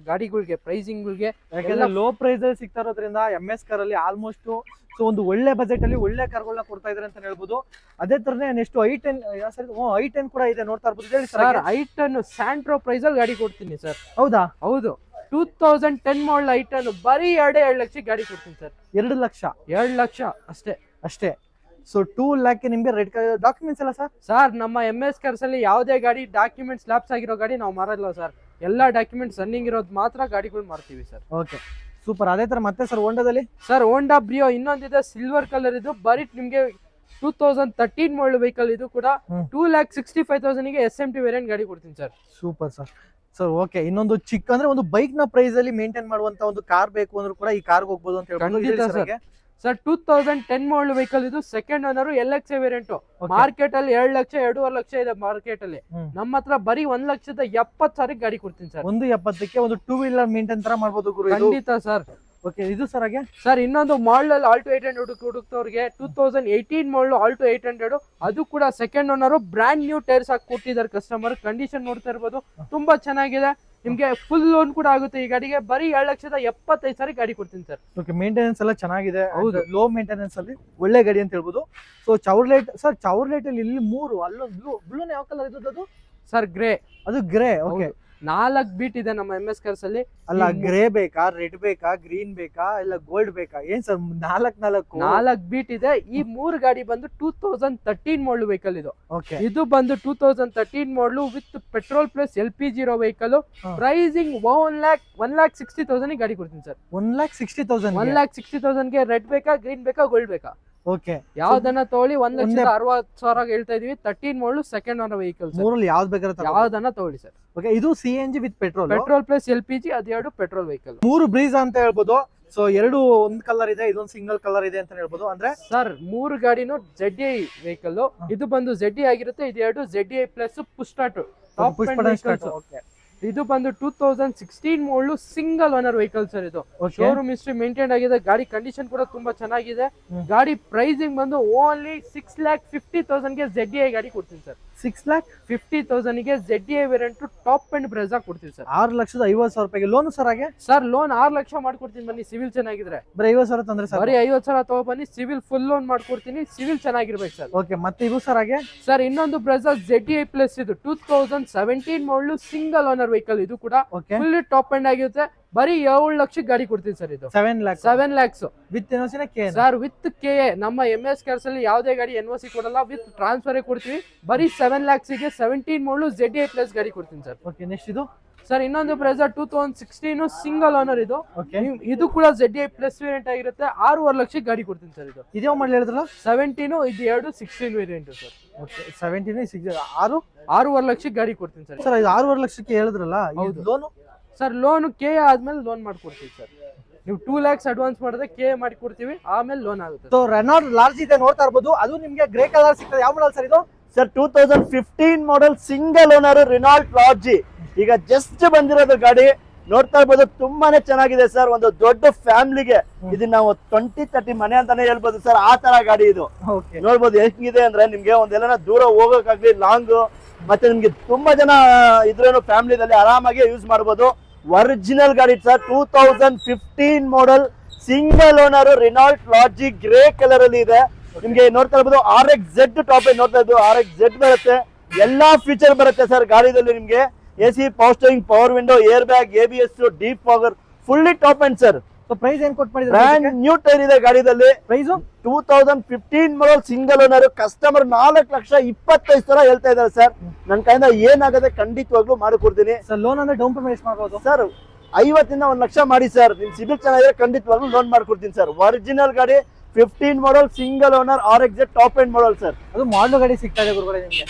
ಗಾಡಿಗಳಿಗೆ, ಪ್ರೈಸಿಂಗ್ ಯಾಕಂದ್ರೆ ಲೋ ಪ್ರೈಸ್ ಅಲ್ಲಿ ಸಿಗ್ತಾ ಇರೋದ್ರಿಂದ MS ಕಾರ್ ಅಲ್ಲಿ ಆಲ್ಮೋಸ್ಟ್ ಸೊ ಒಂದು ಒಳ್ಳೆ ಬಜೆಟ್ ಅಲ್ಲಿ ಒಳ್ಳೆ ಕಾರ್ಗಳನ್ನ ಕೊಡ್ತಾ ಇದಾರೆ ಅಂತ ಹೇಳ್ಬೋದು. ಅದೇ ತರನೇ ನೆಕ್ಸ್ಟ್ i10 ಕೂಡ ಇದೆ, ನೋಡ್ತಾ ಇರ್ಬೋದು. ಹೇಳಿ ಸರ್, i10 ಸ್ಯಾಂಟ್ರೋ ಪ್ರೈಸ್ ಅಲ್ಲಿ ಗಾಡಿ ಕೊಡ್ತೀನಿ ಸರ್. ಹೌದಾ? ಹೌದು, 2010 ಮಾಡಲ್ i10 ಬರೀ 2 ಲಕ್ಷ ಗಾಡಿ ಕೊಡ್ತೀನಿ ಸರ್. 2 ಲಕ್ಷ? 2 ಲಕ್ಷ ಅಷ್ಟೇ. ಸೊ 2 ಲ್ಯಾಕ್ ನಿಮ್ಗೆ ರೆಡ್ ಡಾಕ್ಯುಮೆಂಟ್ಸ್ ಎಲ್ಲ ಸರ್ ನಮ್ಮ MS ಕಾರ್ಸ್ ಅಲ್ಲಿ ಯಾವುದೇ ಗಾಡಿ ಡಾಕ್ಯುಮೆಂಟ್ಸ್ ಲ್ಯಾಪ್ಸ್ ಆಗಿರೋ ಗಾಡಿ ನಾವು ಮಾರಲ್ಲ ಸರ್. ಎಲ್ಲಾ ಡಾಕ್ಯುಮೆಂಟ್ಸ್ ರನ್ನಿಂಗ್ ಇರೋದು ಮಾತ್ರ ಗಾಡಿಗಳು ಮಾರ್ತೀವಿ ಸರ್. Okay, super. ಅದೇ ತರ ಮತ್ತೆ ಸರ್ ಹೋಂಡಾದಲ್ಲಿ? ಸರ್ ಹೋಂಡಾ ಬ್ರಿಯೋ ಇನ್ನೊಂದಿದೆ, ಸಿಲ್ವರ್ ಕಲರ್. ಇದು ಬರೀ ನಿಮ್ಗೆ 2013 ಮಾಡಲ್ ವೆಹಿಕಲ್. ಇದು ಕೂಡ 2,65,000 ಗೆ SMT ವೇರಿಯಂಟ್ ಗಾಡಿ ಕೊಡ್ತೀನಿ ಸರ್. Super sir. ಓಕೆ, ಇನ್ನೊಂದು ಚಿಕ್ಕ ಅಂದ್ರೆ ಒಂದು ಬೈಕ್ ನ ಪ್ರೈಸ್ ಅಲ್ಲಿ ಮೇಂಟೈನ್ ಮಾಡುವಂತ ಒಂದು ಕಾರ್ ಬೇಕು ಅಂದ್ರೂ ಕೂಡ ಈ ಕಾರ್ಗೆ ಹೋಗ್ಬೋದು ಅಂತ ಹೇಳ್ಬೋದು ಸರ್. 2010 model vehicle. ಇದು second owner LXA variant. Market ಅಲ್ಲಿ 2 ಲಕ್ಷ 2.5 ಲಕ್ಷ ಇದೆ ಮಾರ್ಕೆಟ್ ಅಲ್ಲಿ. ನಮ್ಮ ಹತ್ರ ಬರೀ 1,70,000 ಗಾಡಿ ಕೊಡ್ತೀನಿ ಸರ್. 1,70,000 ಒಂದು 2 ವೀಲರ್ ಮೇಂಟೈನ್ ತರ ಮಾಡ್ಬೋದು ಗುರು. ಖಂಡಿತ ಸರ್. ಓಕೆ, ಇದು ಸರ್ ಹಾಗೆ ಸರ್ ಇನ್ನೊಂದು ಮಾಡಲ್ ಆಲ್ಟೋ 800 ಹುಡುಕ್ತವ್ರಿಗೆ 2018 ಮಾಡಲ್ ಆಲ್ಟೋ 800. ಅದು ಕೂಡ second owner, brand new tyres ಹಾಕಿ ಕೊಟ್ಟಿದ್ದಾರೆ ಕಸ್ಟಮರ್. ಕಂಡೀಷನ್ ನೋಡ್ತಾ ಇರ್ಬೋದು, ತುಂಬಾ ಚೆನ್ನಾಗಿದೆ. ನಿಮ್ಗೆ ಫುಲ್ ಲೋನ್ ಕೂಡ ಆಗುತ್ತೆ ಈ ಗಾಡಿಗೆ. ಬರೀ 2,75,000 ಗಾಡಿ ಕೊಡ್ತೀನಿ ಸರ್. ಓಕೆ, ಮೇಂಟೆನೆನ್ಸ್ ಎಲ್ಲ ಚೆನ್ನಾಗಿದೆ. ಹೌದು, ಲೋ ಮೇಂಟೆನೆನ್ಸ್ ಅಲ್ಲಿ ಒಳ್ಳೆ ಗಾಡಿ ಅಂತ ಹೇಳ್ಬೋದು. ಸೊ ಚೌರ್ಲೈಟ್ ಸರ್, ಚೌರ್ಲೈಟ್ ಅಲ್ಲಿ ಇಲ್ಲಿ 3, ಅಲ್ಲೊಂದು ಬ್ಲೂ ಯಾವ ಕಲರ್ ಇದ್ದದ್ದು ಸರ್? ಗ್ರೇ. ಅದು ಗ್ರೇ. ಓಕೆ, 4 ಬೀಟ್ ಇದೆ ನಮ್ಮ MS ಕಾರ್ಸ್ ಅಲ್ಲಿ. ಅಲ್ಲ, ಗ್ರೇ ಬೇಕಾ, ರೆಡ್ ಬೇಕಾ, ಗ್ರೀನ್ ಬೇಕಾ, ಇಲ್ಲ ಗೋಲ್ಡ್ ಬೇಕಾ? ಏನ್ ಸರ್ 4 ಬೀಟ್ ಇದೆ. ಈ 3 ಗಾಡಿ ಬಂದು 2013 ಮಾಡಲ್ ವೆಹಿಕಲ್. ಇದು ಓಕೆ, ಇದು ಬಂದು 2013 model with petrol plus LPG ಇರೋ ವೆಹಿಕಲ್. ಪ್ರೈಸಿಂಗ್ 1,60,000 ಗಾಡಿ ಕೊಡ್ತೀನಿ ಸರ್. 1,60,000? 1,60,000 ಗೆ ರೆಡ್ ಬೇಕಾ, ಗ್ರೀನ್ ಬೇಕಾ, ಗೋಲ್ಡ್ ಬೇಕಾ? ಓಕೆ, ಯಾವ್ದನ್ನ ತಗೊಳ್ಳಿ. 1,60,000 ಹೇಳ್ತಾ ಇದೀವಿ. 13 ಮಾಡಲ್ ಸೆಕೆಂಡ್ ಓನರ್ ವೆಹಿಕಲ್. ಮೂರಲ್ಲಿ ಯಾವ್ದು ಬೇಕಾದ್ರೆ ಯಾವ್ದನ್ನ ತಗೊಳ್ಳಿ ಸರ್. ಓಕೆ, ಇದು CNG with petrol plus LPG. ಅದೆರಡು ಪೆಟ್ರೋಲ್ ವೆಹಿಕಲ್. 3 ಬ್ರೀಜಾ ಅಂತ ಹೇಳ್ಬೋದು. ಸೊ 2 ಒಂದು ಕಲರ್ ಇದೆ, ಇದೊಂದು ಸಿಂಗಲ್ ಕಲರ್ ಇದೆ ಅಂತ ಹೇಳ್ಬೋದು. ಅಂದ್ರೆ ಸರ್ 3 ಗಾಡಿನೂ ZDI ವೆಹಿಕಲ್. ಇದು ಬಂದು ZDI ಆಗಿರುತ್ತೆ. ಇದೆರಡು ZDI plus push start top end vehicles. ಇದು ಬಂದು 2016 ಮಾಡಲ್ ಸಿಂಗಲ್ ಓನರ್ ವೆಹಿಕಲ್ ಸರ್. ಇದು ಶೋರೂಮ್ ಹಿಸ್ಟ್ರಿ ಮೇಂಟೈನ್ ಆಗಿದೆ. ಗಾಡಿ ಕಂಡೀಷನ್ ಕೂಡ ತುಂಬಾ ಚೆನ್ನಾಗಿದೆ. ಗಾಡಿ ಪ್ರೈಸಿಂಗ್ ಬಂದು ಓನ್ಲಿ 6,50,000 ಗೆ ZDI ಗಾಡಿ ಕೊಡ್ತೀನಿ ಸರ್. 6,50,000 ಗೆ ZDI variant top and Brezza ಕೊಡ್ತೀವಿ ಸರ್. 6,50,000 ರೂಪಾಯಿಗೆ ಲೋನ್ ಸರ್ ಹಾಗೆ? ಸರ್ ಲೋನ್ 6 ಲಕ್ಷ ಮಾಡ್ಕೊಡ್ತೀನಿ ಬನ್ನಿ, ಸಿವಿಲ್ ಚೆನ್ನಾಗಿದ್ರೆ. ಬರೀ 50,000 ತಂದ್ರೆ ಸರ್? ಬರೀ 50,000 ತಗೋ ಬನ್ನಿ, ಸಿವಿಲ್ ಫುಲ್ ಲೋನ್ ಮಾಡ್ಕೊಡ್ತೀನಿ. ಸಿವಿಲ್ ಚೆನ್ನಾಗಿರ್ಬೇಕು ಸರ್. ಓಕೆ, ಮತ್ತೆ ಇದು ಸರ್ ಹಾಗೆ? ಸರ್ ಇನ್ನೊಂದು ಬ್ರೆಜಾ ZDI ಪ್ಲಸ್. ಇದು 2017 ಮಾಡಲ್ ಸಿಂಗಲ್ ಓನರ್ ವೆಹಿಕಲ್. ಇದು ಕೂಡ ಫುಲ್ ಟಾಪ್ ಎಂಡ್ ಆಗಿರುತ್ತೆ. ಬರೀ 7 ಲಕ್ಷ ಗಾಡಿ ಕೊಡ್ತೀನಿ ಸರ್. ಇದು 7 lakhs with NOC sir. With KA ನಮ್ಮ MS ಕಾರ್ಸ್ ಅಲ್ಲಿ ಯಾವುದೇ ಗಾಡಿ NOC ಕೊಡಲ್ಲ, ವಿತ್ ಟ್ರಾನ್ಸ್ಫರ್ ಕೊಡ್ತೀವಿ. ಬರೀ 7 lakhs ಗೆ 17 ಮಾಡಲ್ ZDI ಪ್ಲಸ್ ಗಾಡಿ ಕೊಡ್ತೀನಿ ಸರ್. ಓಕೆ, ನೆಕ್ಸ್ಟ್ ಇದು ಸರ್ ಇನ್ನೊಂದು ಬ್ರೆಜಾ 2016 ಸಿಂಗಲ್ ಓನರ್. ಇದು ಇದು ಕೂಡ ZDI ಪ್ಲಸ್ ವೇರಿಯಂಟ್ ಆಗಿರುತ್ತೆ. 6.5 ಲಕ್ಷ ಗಾಡಿ ಕೊಡ್ತೀನಿ ಸರ್. ಇದು ಇದೇ ಮಾಡಲ್ ಹೇಳಿದ್ರಲ್ಲ? 17. ಇದು 16 ವೇರಿಯಂಟ್ ಸರ್. ಓಕೆ, 17 6.5 ಲಕ್ಷ ಗಾಡಿ ಕೊಡ್ತೀನಿ ಸರ್. ಸರ್ ಇದು 6.5 ಲಕ್ಷಕ್ಕೆ ಹೇಳಿದ್ರಲ್ಲ, ಲೋನು? ಸರ್ ಲೋನ್ KA ಆದ್ಮೇಲೆ ಲೋನ್ ಮಾಡ್ಕೊಡ್ತೀವಿ ಸರ್. ನೀವು 2 lakhs ಅಡ್ವಾನ್ಸ್ ಮಾಡಿದ್ರೆ KA ಮಾಡಿ ಕೊಡ್ತೀವಿ, ಆಮೇಲೆ ಲೋನ್ ಆಗುತ್ತೆ. ಸೊ ರೆನಾಲ್ಟ್ ಲಾರ್ಜ್ ಇದೆ, ನೋಡ್ತಾ ಇರ್ಬೋದು. ಅದು ನಿಮ್ಗೆ ಗ್ರೇ ಕಲರ್ ಸಿಗ್ತದೆ. ಯಾವ ಮಾಡಲ್ ಸರ್ ಇದು? Sir 2015 model single owner Renault large. ಈಗ ಜಸ್ಟ್ ಬಂದಿರೋದು ಗಾಡಿ, ನೋಡ್ತಾ ಇರ್ಬೋದು. ತುಂಬಾನೇ ಚೆನ್ನಾಗಿದೆ ಸರ್. ಒಂದು ದೊಡ್ಡ ಫ್ಯಾಮಿಲಿಗೆ ಇದನ್ನ ನಾವು 20-30 ಮನೆ ಅಂತಾನೆ ಹೇಳ್ಬೋದು ಸರ್. ಆ ತರ ಗಾಡಿ ಇದು. ನೋಡ್ಬೋದು ಹೆಂಗಿದೆ ಅಂದ್ರೆ, ನಿಮ್ಗೆ ಒಂದೆಲ್ಲ ದೂರ ಹೋಗೋಕಾಗ್ಲಿ, ಲಾಂಗ್, ಮತ್ತೆ ನಿಮ್ಗೆ ತುಂಬಾ ಜನ ಇದ್ರೇನು ಫ್ಯಾಮಿಲಿದಲ್ಲಿ ಆರಾಮಾಗಿ ಯೂಸ್ ಮಾಡ್ಬೋದು. ಒರಿಜಿನಲ್ ಗಾಡಿ sir. 2015 model single owner Renault large grey colour ಅಲ್ಲಿ ಇದೆ. ನಿಮ್ಗೆ ನೋಡ್ತಾ ಇರ್ಬೋದು RXZ ಟಾಪ್ ಎಂಡ್ ನೋಡ್ತಾ ಇದ್ದು. RXZ ಬರುತ್ತೆ, ಎಲ್ಲಾ ಫೀಚರ್ ಬರುತ್ತೆ ಸರ್ ಗಾಡಿದಲ್ಲಿ. ನಿಮ್ಗೆ AC, power steering, power window, air bag, ABS, deep fogger, fully top end sir. So price ಏನ್ ಕೊಟ್ಟು ಮಾಡಿದ್ರೆ? ಬ್ರಾಂಡ್ ನ್ಯೂ ಟೈರ್ ಇದೆ ಗಾಡಿದಲ್ಲಿ. Price 2015 model single owner. Customer 4,25,000 ಹೇಳ್ತಾ ಇದ್ದಾರೆ ಸರ್. ನನ್ನ ಕೈಯಿಂದ ಏನಾಗದೆ ಖಂಡಿತವಾಗ್ಲೂ ಮಾಡಿಕೊಡ್ತೀನಿ ಸರ್. ಲೋನ್ ಅಂದ್ರೆ ಡೌನ್ ಪೇಮೆಂಟ್ ಎಷ್ಟು ಮಾಡ್ಬೋದು ಸರ್? 50,000 1 ಲಕ್ಷ ಮಾಡಿ ಸರ್. ನಿಮ್ ಸಿಬಿಲ್ ಚೆನ್ನಾಗಿದ್ರೆ ಖಂಡಿತವಾಗ್ಲೂ ಲೋನ್ ಮಾಡ್ಕೊಡ್ತೀನಿ ಸರ್. ಒರಿಜಿನಲ್ ಗಾಡಿ 15 ಮಾಡಲ್ single owner RXZ top end model sir. ಅದು ಮಾಡಲ್ ಗಾಡಿ ಸಿಗ್ತಾ ಇದೆ ಗುರುಗಳೇ ನಿಮ್ಗೆ.